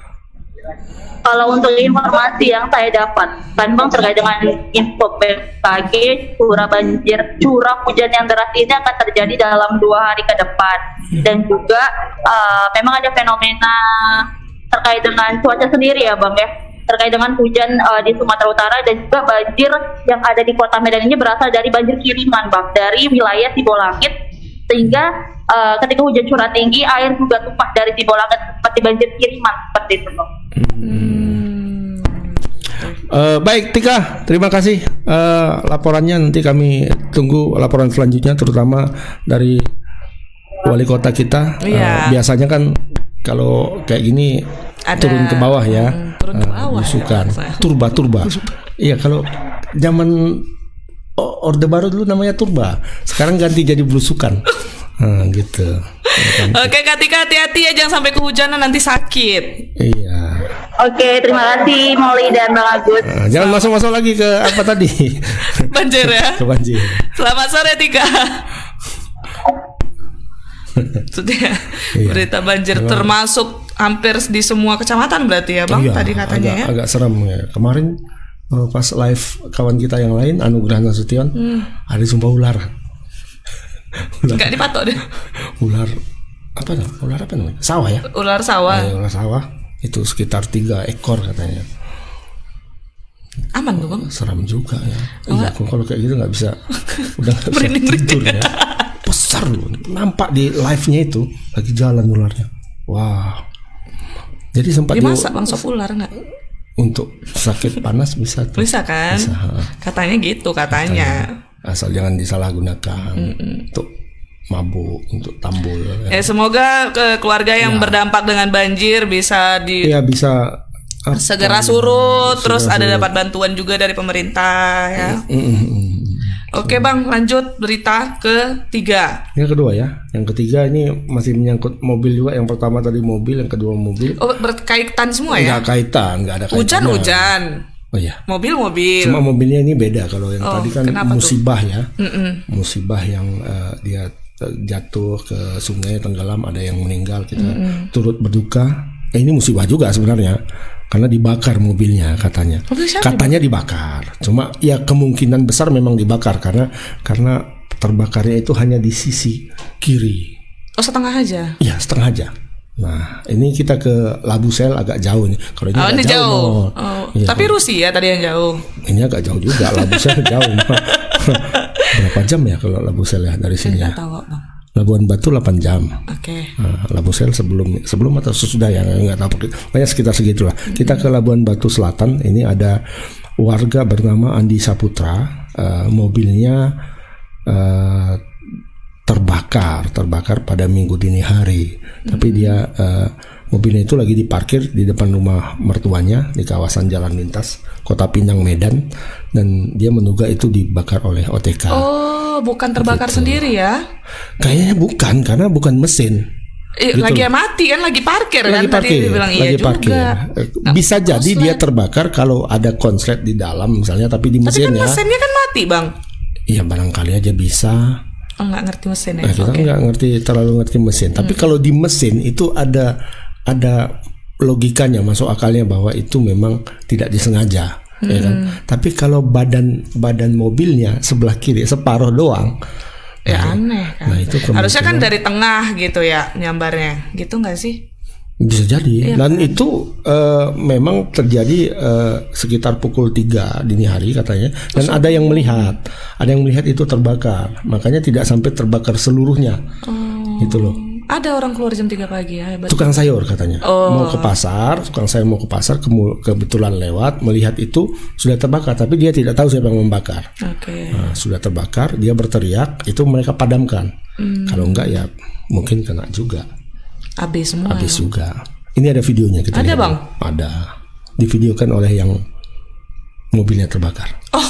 Kalau untuk informasi yang saya dapatkan, Bang, terkait dengan info BMKG, curah hujan yang deras ini akan terjadi dalam 2 hari ke depan. Dan juga memang ada fenomena terkait dengan cuaca sendiri ya, Bang, ya, terkait dengan hujan di Sumatera Utara, dan juga banjir yang ada di Kota Medan ini berasal dari banjir kiriman, Bang, dari wilayah Sibolangit, sehingga ketika hujan curah tinggi, air juga tumpah dari Sibolangit seperti banjir kiriman, seperti itu, Bang. Baik Tika, terima kasih laporannya. Nanti kami tunggu laporan selanjutnya, terutama dari wali kota kita. Biasanya kan kalau kayak gini turun ke bawah ya, belusukan, turba. Iya, kalau zaman Orde Baru dulu namanya turba, sekarang ganti jadi belusukan. Gitu. Oke, Kak Tika, hati-hati ya, jangan sampai kehujanan nanti sakit. Iya. Oke, terima kasih Molly dan Bang Agus. Jangan masuk-masuk lagi ke apa tadi? Banjir ya. Ke banjir. Selamat sore Tika. Sudah berita banjir termasuk hampir di semua kecamatan berarti ya, Bang? Iya, tadi katanya agak serem ya. Kemarin pas live kawan kita yang lain, Anugrah Nasution, ada sumpah ular. Enggak dipatok deh. Ular apa namanya? Sawah ya? Ular sawah. Ular sawah itu sekitar 3 ekor katanya. Aman tuh, Bang? Seram juga ya. Iya, kalau kayak gitu nggak bisa, udah nggak bisa tidur ya. Besar loh, nampak di live-nya itu lagi jalan ularnya. Wah. Jadi sempat dimasak, Bang, sop ular nggak? Untuk sakit panas bisa tuh. Bisa kan? Bisa. Katanya gitu, katanya. Asal jangan disalahgunakan untuk mabuk, untuk tambul. Semoga keluarga yang berdampak dengan banjir bisa bisa segera surut, terus ada dapat bantuan juga dari pemerintah ya. Oke, Bang, lanjut berita ketiga. Yang kedua ya, yang ketiga ini masih menyangkut mobil juga. Yang pertama tadi mobil, yang kedua mobil. Oh, berkaitan semua ya? Nggak kaitan, nggak ada kaitannya. Hujan. Oh iya. Mobil. Cuma mobilnya ini beda. Kalau yang tadi kan musibah tuh? Ya, musibah yang dia jatuh ke sungai, tenggelam, ada yang meninggal, kita turut berduka. Ini musibah juga sebenarnya, karena dibakar mobilnya katanya. Katanya dibakar. Cuma ya kemungkinan besar memang dibakar karena terbakarnya itu hanya di sisi kiri. Oh, setengah aja? Iya, setengah aja. Nah, ini kita ke Labusel agak jauh nih. Kalau ini agak jauh. Ya, tapi Rusia tadi yang jauh. Ini agak jauh juga, Labusel jauh. Berapa jam ya kalau Labusel ya dari sini? Saya tahu, Bang. Labuan Batu 8 jam. Oke. Labusel sebelum atau sesudah ya, nggak tahu, banyak sekitar segitulah. Kita ke Labuan Batu Selatan, ini ada warga bernama Andi Saputra, mobilnya terbakar pada Minggu dini hari. Tapi dia mobilnya itu lagi diparkir di depan rumah mertuanya di kawasan Jalan Lintas Kota Pinang, Medan, dan dia menduga itu dibakar oleh OTK. Oh, bukan terbakar sendiri ya? Kayaknya bukan, karena bukan mesin. Gitu. Lagi mati kan, lagi parkir lagi kan? Parkir, Tadi dibilang iya lagi parkir. juga. Bisa jadi dia terbakar kalau ada konslet di dalam misalnya, tapi di mesinnya. Tapi kan mesinnya kan mati, Bang. Iya, barangkali aja bisa. Oh, nggak ngerti mesin ya? Nah, kita nggak terlalu ngerti mesin. Tapi kalau di mesin itu ada logikanya, masuk akalnya bahwa itu memang tidak disengaja, ya kan? Tapi kalau badan mobilnya sebelah kiri separuh doang, ya aneh kan. Nah, itu harusnya kan dari tengah gitu ya nyambarnya, gitu nggak sih? Bisa jadi. Iya, Dan kan? itu memang terjadi sekitar pukul 3 dini hari katanya. Dan ada yang melihat itu terbakar. Makanya tidak sampai terbakar seluruhnya. Gitu loh. Ada orang keluar jam 3 pagi ya, hebat. Tukang sayur katanya. Oh. Tukang sayur mau ke pasar, kebetulan lewat melihat itu sudah terbakar, tapi dia tidak tahu siapa yang membakar. Oke. Nah, sudah terbakar, dia berteriak, itu mereka padamkan. Kalau enggak ya mungkin kena juga. Habis semua. Habis juga. Ini ada videonya kita. Ada, lihat. Bang? Ada. Divideokan oleh yang mobilnya terbakar. Oh.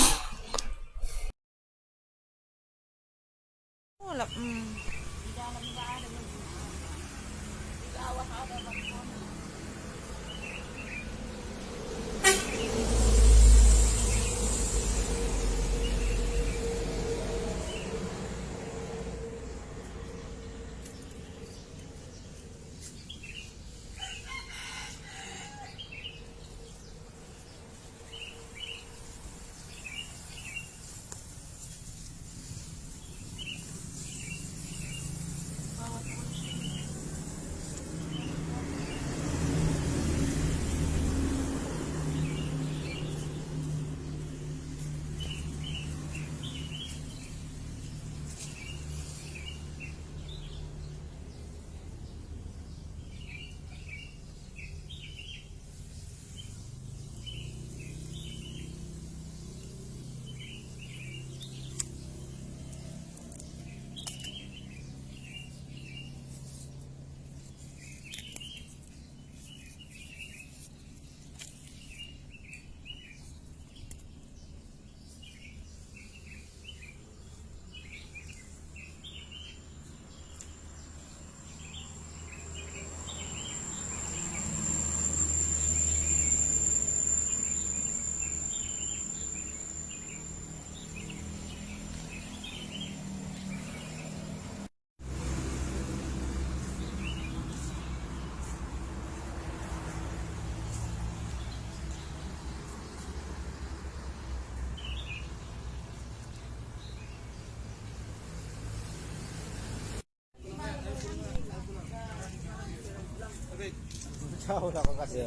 Jauh lah kok kasih.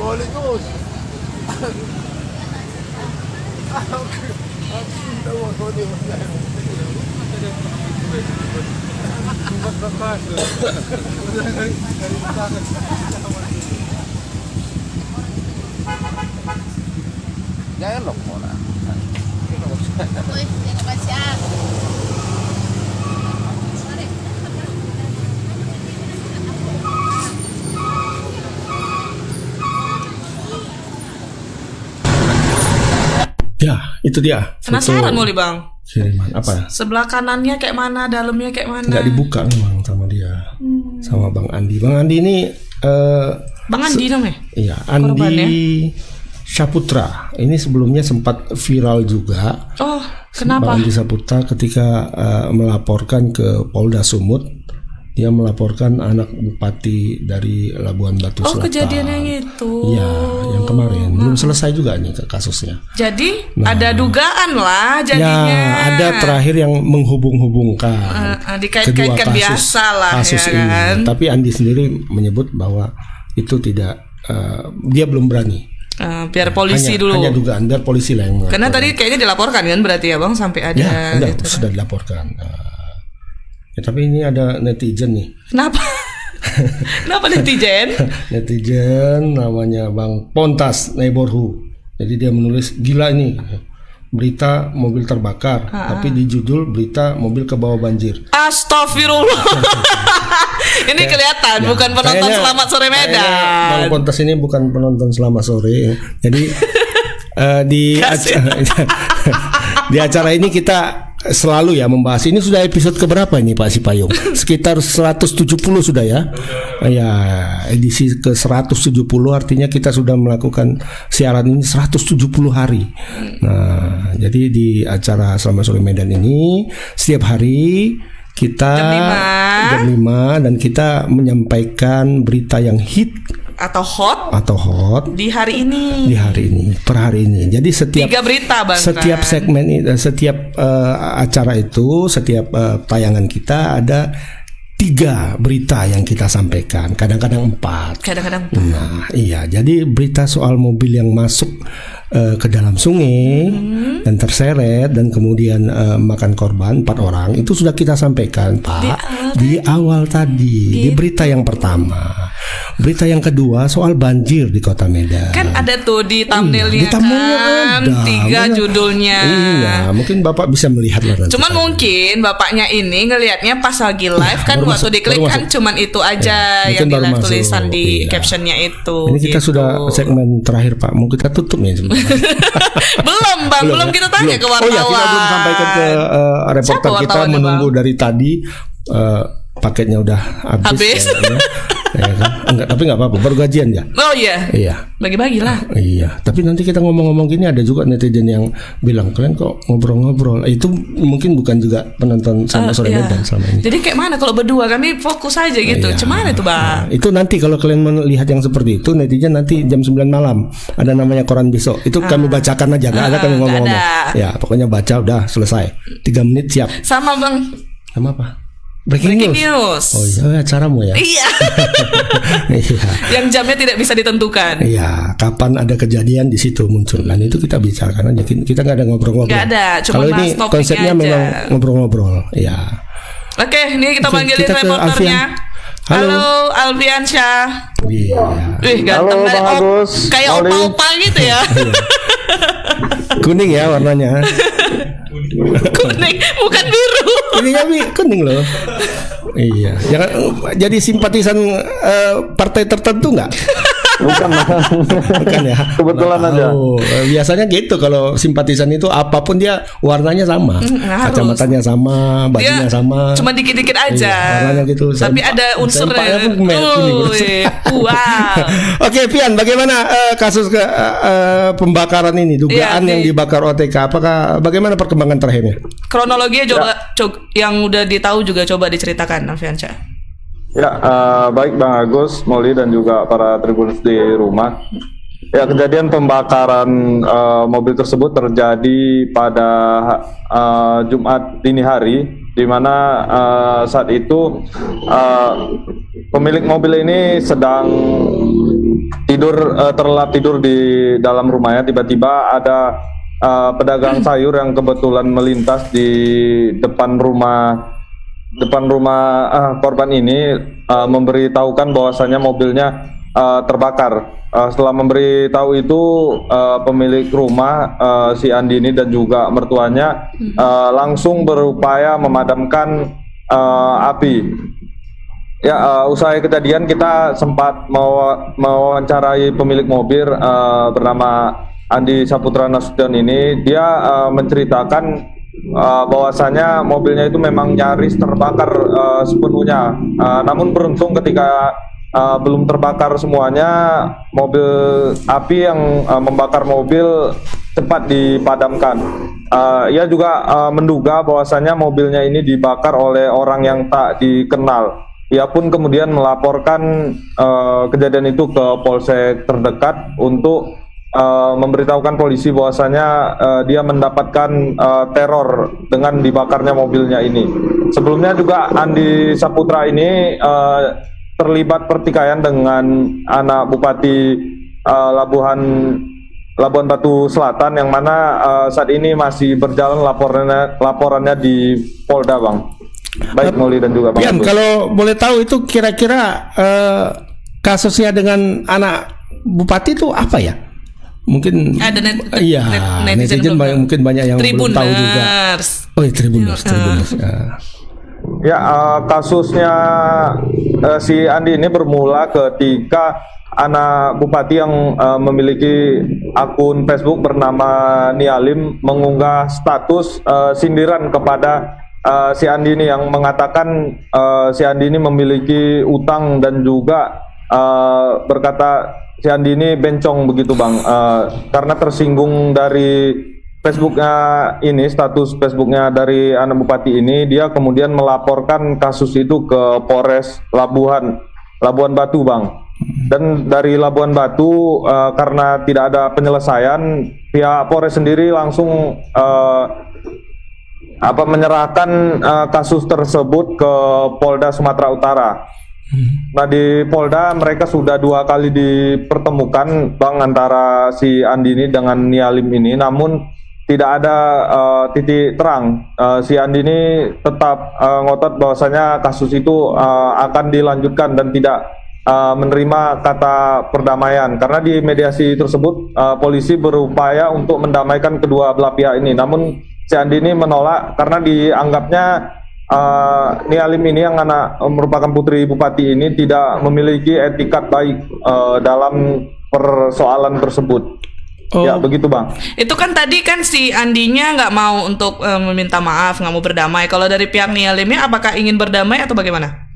Boleh terus. Jangan loh, Mona. Woi, jangan baca. Ya, itu dia. Penasaran mau Bang? Kiriman apa? Sebelah kanannya kayak mana, dalamnya kayak mana? Nggak dibuka memang sama dia, sama Bang Andi. Bang Andi ini Bang Andi namanya? Iya, Andi Saputra. Ini sebelumnya sempat viral juga. Oh, kenapa? Bang Andi Saputra ketika melaporkan ke Polda Sumut, dia melaporkan anak bupati dari Labuan Batu Selatan. Oh, kejadian yang itu. Iya, yang kemarin belum selesai juga nih kasusnya. Jadi ada dugaan lah jadinya. Ya, ada terakhir yang menghubung-hubungkan dikait-kaitkan biasa lah kasus ya kan. ini. Tapi Andi sendiri menyebut bahwa itu tidak, dia belum berani. Biar polisi dulu. Hanya dugaan, biar polisi lah yang. Karena tadi kayaknya dilaporkan kan berarti ya Bang sampai ada. Ya, gitu. sudah dilaporkan. Ya, tapi ini ada netizen nih. Kenapa? Kenapa netizen? Netizen namanya Bang Pontas Neighborhood. Jadi dia menulis, gila ini berita mobil terbakar, tapi di judul berita mobil ke bawah banjir. Astagfirullah. Ini kelihatan bukan penonton Selamat Sore Medan. Bang Pontas ini bukan penonton Selamat Sore. Jadi di acara ini kita selalu ya membahas. Ini sudah episode keberapa ini Pak Sipayung? Sekitar 170 sudah ya. Ya, edisi ke 170 artinya kita sudah melakukan siaran ini 170 hari. Nah, jadi di acara Selamat Sore Medan ini setiap hari kita jam 5 dan kita menyampaikan berita yang hit atau hot di hari ini. Per hari ini. Jadi setiap 3 berita Bang. Setiap segmen, setiap acara itu, setiap tayangan kita ada 3 berita yang kita sampaikan. Kadang-kadang 4. Nah, iya. Jadi berita soal mobil yang masuk ke dalam sungai dan terseret dan kemudian makan korban 4 orang itu sudah kita sampaikan Pak di awal tadi di berita yang pertama. Berita yang kedua soal banjir di Kota Medan. Kan ada tuh di thumbnailnya kan, 3 judulnya. Iya, mungkin Bapak bisa melihat lah. Cuman mungkin Bapaknya ini ngelihatnya pas lagi live kan waktu diklik kan cuman itu aja yang di live tulisan di captionnya itu. Ini kita sudah segmen terakhir Pak, mau kita tutup nih sebenarnya. Belum Bang, belum kita tanya ke wartawan. Oh ya, kita belum sampaikan ke reporter kita menunggu Bang? Dari tadi paketnya udah habis. Ya kan? Enggak, tapi nggak apa-apa, baru gajian ya. Oh iya. Iya. Bagi-bagi lah. Iya. Tapi nanti kita ngomong-ngomong gini ada juga netizen yang bilang kalian kok ngobrol-ngobrol. Itu mungkin bukan juga penonton Selamat Sore Medan selama ini. Jadi kayak mana kalau berdua kami fokus aja gitu. Cuman itu Bang. Nah, itu nanti kalau kalian melihat yang seperti itu netizen nanti jam 9 malam ada namanya koran besok. Itu kami bacakan aja, nggak ada kami ngomong-ngomong. Ya pokoknya baca udah selesai. 3 menit siap. Sama Bang. Sama apa? Breaking news. Oh iya, acaramu ya. Iya. Iya. Yang jamnya tidak bisa ditentukan. Iya, kapan ada kejadian di situ muncul. Dan itu kita bicarakan aja. Kita nggak ada ngobrol-ngobrol. Nggak ada, cuma kalau ini konsepnya aja. Memang ngobrol-ngobrol. Iya. Oke, ini kita panggilin reporternya. Halo Alfiansyah. Iya. Ganteng dari Agus. Kayak opa-opa gitu ya. Kuning ya warnanya. Kuning, bukan biru. Ininya kuning loh. Iya. Jangan jadi simpatisan partai tertentu nggak? Bukan ya. Kebetulan aja. Biasanya gitu kalau simpatisan itu apapun dia warnanya sama, kacamatanya sama, bajunya sama. Cuma dikit-dikit aja. Iya, warnanya gitu. Tapi ada unsurnya. Oke, Pian, bagaimana kasus pembakaran ini, dugaan yang dibakar OTK? Bagaimana perkembangan terakhirnya? Kronologinya yang udah ditahu juga coba diceritakan, Alfiansyah. Ya, baik Bang Agus, Molly dan juga para tribuners di rumah. Ya, kejadian pembakaran mobil tersebut terjadi pada Jumat dini hari, di mana saat itu pemilik mobil ini sedang terlelap tidur di dalam rumahnya. Tiba-tiba ada pedagang sayur yang kebetulan melintas di depan rumah korban ini, memberitahukan bahwasanya mobilnya terbakar. Setelah memberitahu itu, pemilik rumah si Andi ini dan juga mertuanya langsung berupaya memadamkan api. Ya, usai kejadian kita sempat mewawancarai pemilik mobil bernama Andi Saputra Nasution ini. Dia menceritakan bahwasanya mobilnya itu memang nyaris terbakar sepenuhnya. Namun beruntung ketika belum terbakar semuanya, mobil api yang membakar mobil cepat dipadamkan. Ia juga menduga bahwasanya mobilnya ini dibakar oleh orang yang tak dikenal. Ia pun kemudian melaporkan kejadian itu ke polsek terdekat untuk memberitahukan polisi bahwasanya dia mendapatkan teror dengan dibakarnya mobilnya ini. Sebelumnya juga Andi Saputra ini terlibat pertikaian dengan anak Bupati Labuan Batu Selatan yang mana saat ini masih berjalan laporannya di Polda, Bang. Baik Moli dan juga Bang. Kalau boleh tahu itu kira-kira kasusnya dengan anak Bupati itu apa ya? Mungkin ada netizen mungkin banyak yang belum tahu juga. Oh, Tribuners. Ya, kasusnya si Andi ini bermula ketika anak bupati yang memiliki akun Facebook bernama Nialim mengunggah status sindiran kepada si Andi ini yang mengatakan si Andi ini memiliki utang dan juga berkata si Andi ini bencong begitu, Bang, karena tersinggung dari Facebooknya ini, status Facebooknya dari anak bupati ini, dia kemudian melaporkan kasus itu ke Polres Labuan Batu, Bang. Dan dari Labuan Batu karena tidak ada penyelesaian, pihak Polres sendiri langsung menyerahkan kasus tersebut ke Polda Sumatera Utara. Nah, di Polda mereka sudah 2 kali dipertemukan, Bang, antara si Andi ini dengan Nialim ini, namun tidak ada titik terang. Si Andi ini tetap ngotot bahwasanya kasus itu akan dilanjutkan dan tidak menerima kata perdamaian, karena di mediasi tersebut polisi berupaya untuk mendamaikan kedua belah pihak ini, namun si Andi ini menolak karena dianggapnya Nialim ini yang merupakan putri bupati ini tidak memiliki etikat baik dalam persoalan tersebut. Ya begitu, Bang. Itu kan tadi kan si Andinya nggak mau untuk meminta maaf, nggak mau berdamai. Kalau dari pihak Nialimnya apakah ingin berdamai atau bagaimana?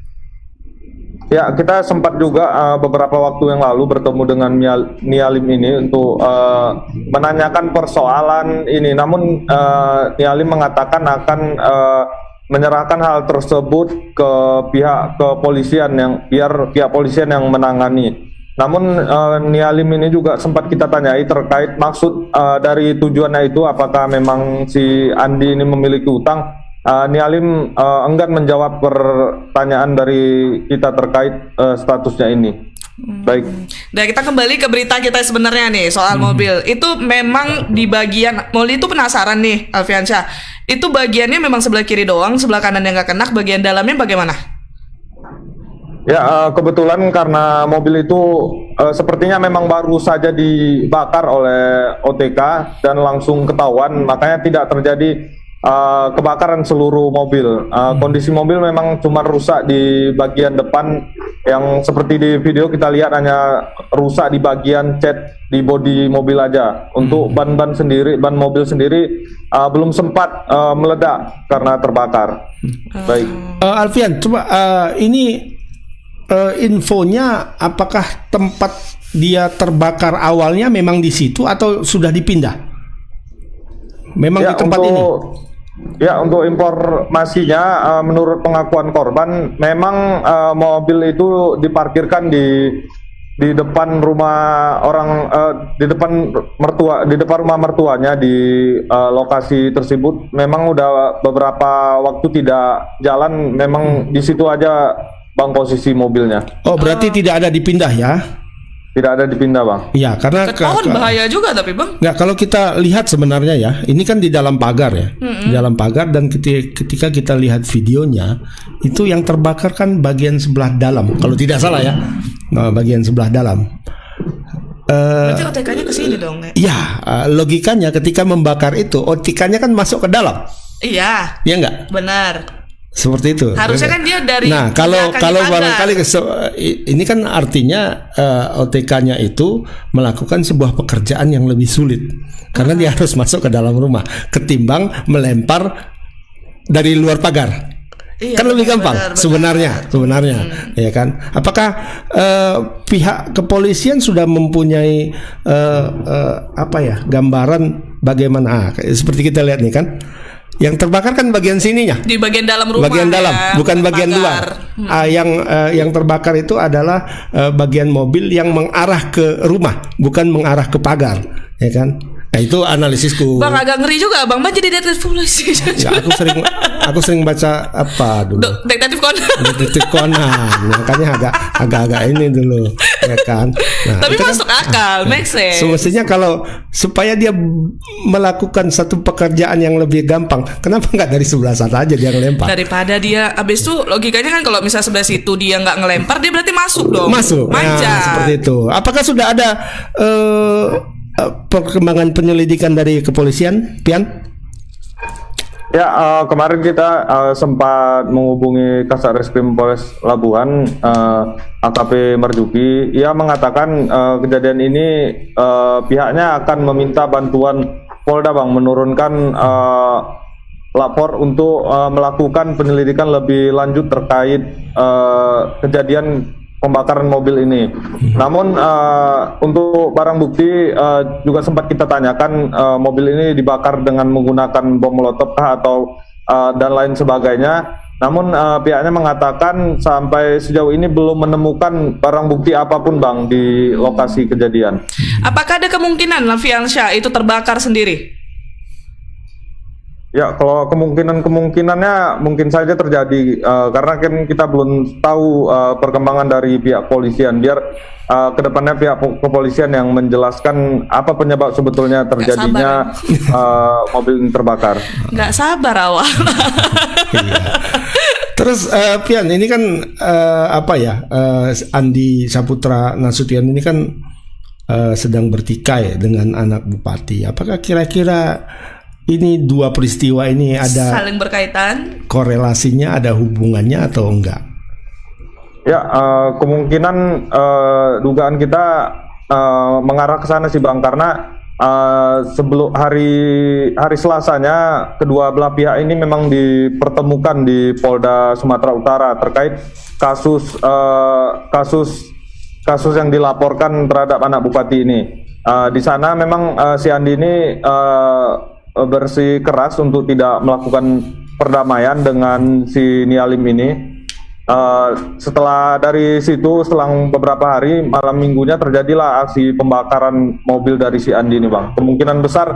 Ya, kita sempat juga beberapa waktu yang lalu bertemu dengan Nialim ini untuk menanyakan persoalan ini. Namun Nialim mengatakan akan menyerahkan hal tersebut ke pihak kepolisian biar pihak polisian yang menangani. Namun Nialim ini juga sempat kita tanyai terkait maksud dari tujuannya itu, apakah memang si Andi ini memiliki utang. Nialim enggan menjawab pertanyaan dari kita terkait statusnya ini. Baik. Nah, kita kembali ke berita kita sebenarnya nih soal mobil. Itu memang di bagian Molly itu penasaran nih, Alfiansyah. Itu bagiannya memang sebelah kiri doang, sebelah kanan yang nggak kena, bagian dalamnya bagaimana? Ya, kebetulan karena mobil itu sepertinya memang baru saja dibakar oleh OTK dan langsung ketahuan, makanya tidak terjadi kebakaran seluruh mobil. Kondisi mobil memang cuma rusak di bagian depan, yang seperti di video kita lihat hanya rusak di bagian cat di bodi mobil aja. Untuk ban mobil sendiri belum sempat meledak karena terbakar. Baik. Alfian, coba ini infonya, apakah tempat dia terbakar awalnya memang di situ atau sudah dipindah? Memang ya, di tempat ini? Ya, untuk informasinya, menurut pengakuan korban, memang mobil itu diparkirkan di depan rumah orang, di depan rumah mertuanya di lokasi tersebut. Memang udah beberapa waktu tidak jalan, memang di situ aja, Bang, posisi mobilnya. Oh, berarti tidak ada dipindah ya? Tidak ada dipindah, Bang. Iya, karena ketahuan bahaya juga tapi, Bang. Nggak, kalau kita lihat sebenarnya ya, ini kan di dalam pagar ya, di dalam pagar, dan ketika kita lihat videonya, itu yang terbakar kan bagian sebelah dalam, kalau tidak salah ya, bagian sebelah dalam. Berarti OTK-nya ke sini dong? Iya, logikanya ketika membakar itu, OTK-nya kan masuk ke dalam. Iya. Iya nggak? Benar. Seperti itu. Harusnya kan dia dari. Nah, kalau barangkali ini kan artinya OTK-nya itu melakukan sebuah pekerjaan yang lebih sulit karena dia harus masuk ke dalam rumah ketimbang melempar dari luar pagar. Iya, kan lebih gampang benar. sebenarnya, ya kan? Apakah pihak kepolisian sudah mempunyai gambaran bagaimana? Seperti kita lihat nih kan, yang terbakar kan bagian sininya. Di bagian dalam rumah. Bagian dalam, ya, bukan bagian pagar. luar. Yang terbakar itu adalah bagian mobil yang mengarah ke rumah, bukan mengarah ke pagar, ya kan? Nah, itu analisisku. Bang, agak ngeri juga Bang jadi detektif polisi. Ya, aku sering baca apa dulu? Detektif Conan. Detektif Conan. Makanya agak ini dulu, ya kan? Nah, tapi itu masuk akal, make sense. Semestinya kalau supaya dia melakukan satu pekerjaan yang lebih gampang, kenapa nggak dari sebelah sana aja dia ngelempar? Daripada dia abis itu logikanya kan kalau misalnya sebelah situ dia nggak ngelempar, dia berarti masuk dong. Masuk. Manja. Nah, seperti itu. Apakah sudah ada perkembangan penyelidikan dari kepolisian, Pian? Ya, kemarin kita sempat menghubungi Kasatreskrim Polres Labuhan, AKP Marjuki. Ia mengatakan kejadian ini pihaknya akan meminta bantuan Polda, Bang, menurunkan lapor untuk melakukan penyelidikan lebih lanjut terkait kejadian pembakaran mobil ini. Namun untuk barang bukti juga sempat kita tanyakan, mobil ini dibakar dengan menggunakan bom molotov atau dan lain sebagainya. Namun pihaknya mengatakan sampai sejauh ini belum menemukan barang bukti apapun, Bang, di lokasi kejadian. Apakah ada kemungkinan Laviansyah itu terbakar sendiri? Ya, kalau kemungkinannya mungkin saja terjadi, karena kan kita belum tahu perkembangan dari pihak kepolisian. Biar kedepannya pihak kepolisian yang menjelaskan apa penyebab sebetulnya terjadinya mobil ini terbakar. Nggak sabar awal. Terus Pian, ini kan Andi Saputra Nasution ini kan sedang bertikai dengan anak bupati. Apakah kira-kira ini dua peristiwa ini ada saling berkaitan? Korelasinya, ada hubungannya atau enggak? Ya, kemungkinan dugaan kita mengarah ke sana sih, Bang, karena sebelum hari Selasanya kedua belah pihak ini memang dipertemukan di Polda Sumatera Utara terkait kasus yang dilaporkan terhadap anak bupati ini. Di sana memang si Andi ini bersikeras untuk tidak melakukan perdamaian dengan si Nialim ini. Setelah dari situ, selang beberapa hari, malam minggunya terjadilah aksi pembakaran mobil dari si Andi ini, Bang. Kemungkinan besar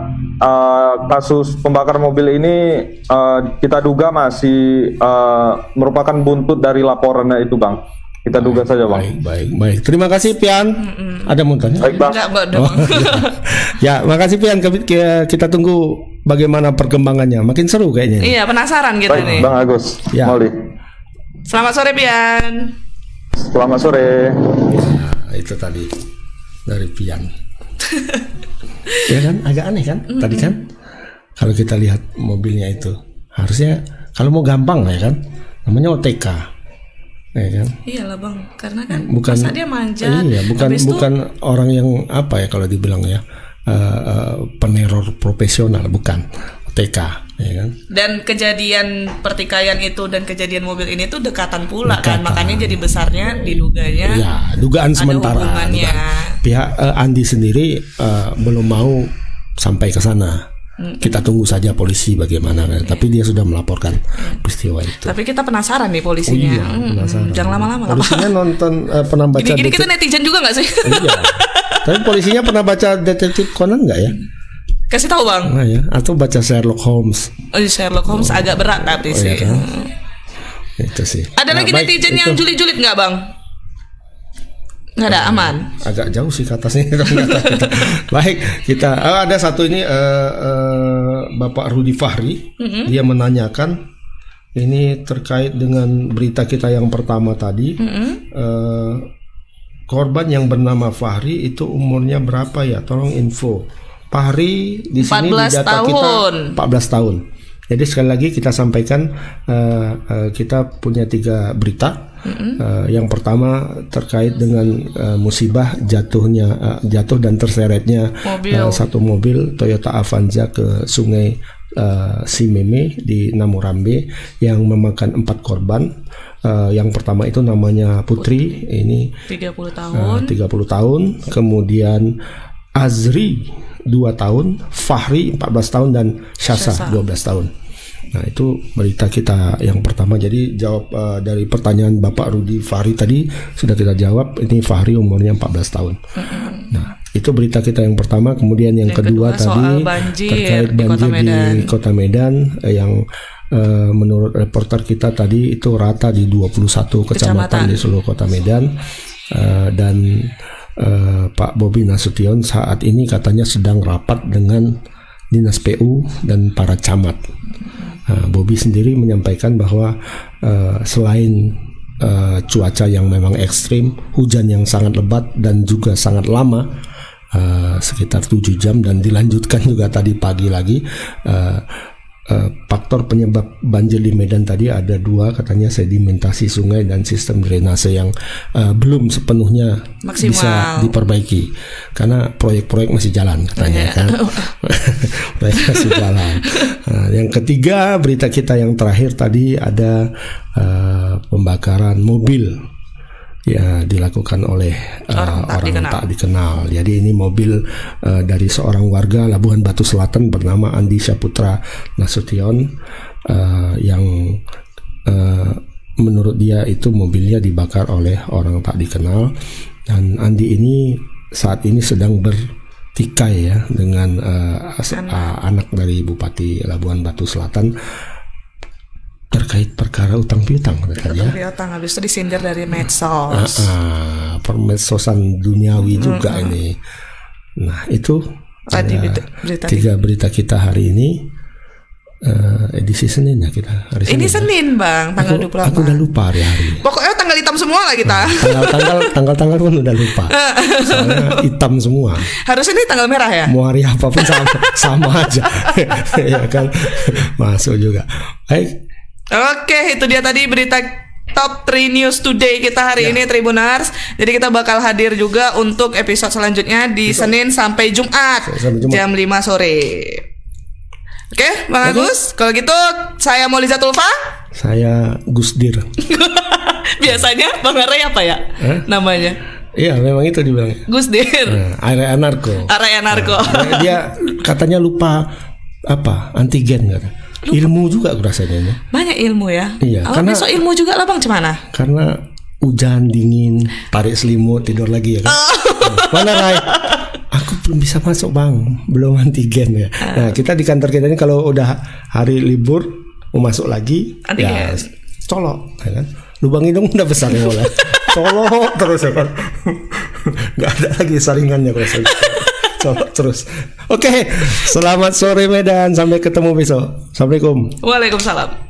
kasus pembakaran mobil ini kita duga masih merupakan buntut dari laporannya itu, Bang. Kita duga saja, Bang. Baik. Terima kasih, Pian. Ada mau tanya? Baik, Bang. Ya, makasih, Pian. Kita tunggu bagaimana perkembangannya. Makin seru kayaknya. Iya, penasaran gitu nih. Bang Agus, ya. Molly. Selamat sore, Pian. Selamat sore. Nah, itu tadi dari Pian. Ya kan, agak aneh kan? Tadi kan, kalau kita lihat mobilnya itu, harusnya kalau mau gampang ya kan, namanya OTK. Ya kan? Iyalah, Bang, karena kan bukan masa dia manja. Iya, bukan orang yang apa ya kalau dibilang ya, peneror profesional, bukan OTK, ya kan? Dan kejadian pertikaian itu dan kejadian mobil ini tuh dekatan pula kan, makanya jadi besarnya diduganya. Ya, dugaan sementara. Pihak Andi sendiri belum mau sampai ke sana. Kita tunggu saja polisi bagaimana. Tapi dia sudah melaporkan peristiwa itu. Tapi kita penasaran nih polisinya. Penasaran. Jangan lama-lama. Polisinya nonton pernah baca. Gini-gini kita netizen juga nggak sih? Iya. Tapi polisinya pernah baca Detektif Conan nggak ya? Kasih tahu, Bang. Nah, ya. Atau baca Sherlock Holmes. Sherlock Holmes agak berat tapi sih. Ya kan? Itu sih. Ada lagi netizen yang julid-julid nggak, Bang? Nggak ada, aman. Agak jauh sih ke atasnya. Baik, kita ada satu ini Bapak Rudi Fahri. Dia menanyakan ini terkait dengan berita kita yang pertama tadi. Korban yang bernama Fahri itu umurnya berapa ya? Tolong info. Fahri di sini di data kita 14 tahun. Jadi sekali lagi kita sampaikan kita punya 3 berita. Yang pertama terkait dengan musibah jatuh dan terseretnya satu mobil Toyota Avanza ke Sungai si Meme di Namurambe yang memakan 4 korban. Yang pertama itu namanya Putri, ini 30 tahun. 30 tahun. Kemudian Azri 2 tahun, Fahri 14 tahun dan Syasa 12 tahun. Nah, itu berita kita yang pertama. Jadi jawab dari pertanyaan Bapak Rudi Fahri tadi sudah kita jawab. Ini Fahri umurnya 14 tahun. Nah, itu berita kita yang pertama. Kemudian yang kedua tadi terkait banjir di Kota Medan yang menurut reporter kita tadi itu rata di 21 kecamatan di seluruh Kota Medan. Dan Pak Bobi Nasution saat ini katanya sedang rapat dengan Dinas PU dan para camat. Bobi sendiri menyampaikan bahwa selain cuaca yang memang ekstrim, hujan yang sangat lebat dan juga sangat lama, sekitar 7 jam, dan dilanjutkan juga tadi pagi lagi, faktor penyebab banjir di Medan tadi ada 2, katanya sedimentasi sungai dan sistem drainase yang belum sepenuhnya maksimal bisa diperbaiki karena proyek-proyek masih jalan katanya kan. Proyek masih jalan. Yang ketiga, berita kita yang terakhir tadi ada pembakaran mobil ya dilakukan oleh orang tak dikenal. Jadi ini mobil dari seorang warga Labuhan Batu Selatan bernama Andi Syaputra Nasution yang menurut dia itu mobilnya dibakar oleh orang tak dikenal, dan Andi ini saat ini sedang bertikai ya dengan anak dari Bupati Labuhan Batu Selatan terkait perkara utang piutang katanya. Utang piutang habis itu disindir dari medsos. Permedsosan duniawi juga ini. Nah, itu tadi berita 3 berita kita hari ini. Edisi Senin ya kita hari Ini Senin Bang, tanggal 28. Aku udah lupa hari-hari. Pokoknya tanggal hitam semua lah kita. Tanggal pun udah lupa. Soalnya hitam semua. Harusnya ini tanggal merah ya? Mau hari apapun sama aja. Ya kan. Masuk juga. Baik. Oke, itu dia tadi berita Top 3 News Today kita hari ini Tribuners. Jadi kita bakal hadir juga untuk episode selanjutnya di Senin sampai Jumat jam 5 sore. Oke, Bang Agus, kalau gitu saya Mauliza Tulfa. Saya Gusdir. Biasanya Bang Aray apa ya namanya? Iya, memang itu dibilang Gusdir. Area Anarko. Dia katanya lupa apa antigen kata. Ilmu juga rasanya. Banyak ilmu ya. Iya, karena besok ilmu juga lah Bang, cemana? Karena hujan dingin, tarik selimut, tidur lagi ya kan. Mana Rai? Aku belum bisa masuk Bang, belum antigen ya. Nah, kita di kantor kita ini kalau udah hari libur mau masuk lagi antigen. Ya colok ya kan. Lubang hidung udah besar ya mulai. Colok terus ya kan. Gak ada lagi saringannya kalau saya. Colok terus. Oke, selamat sore Medan, sampai ketemu besok. Assalamualaikum. Waalaikumsalam.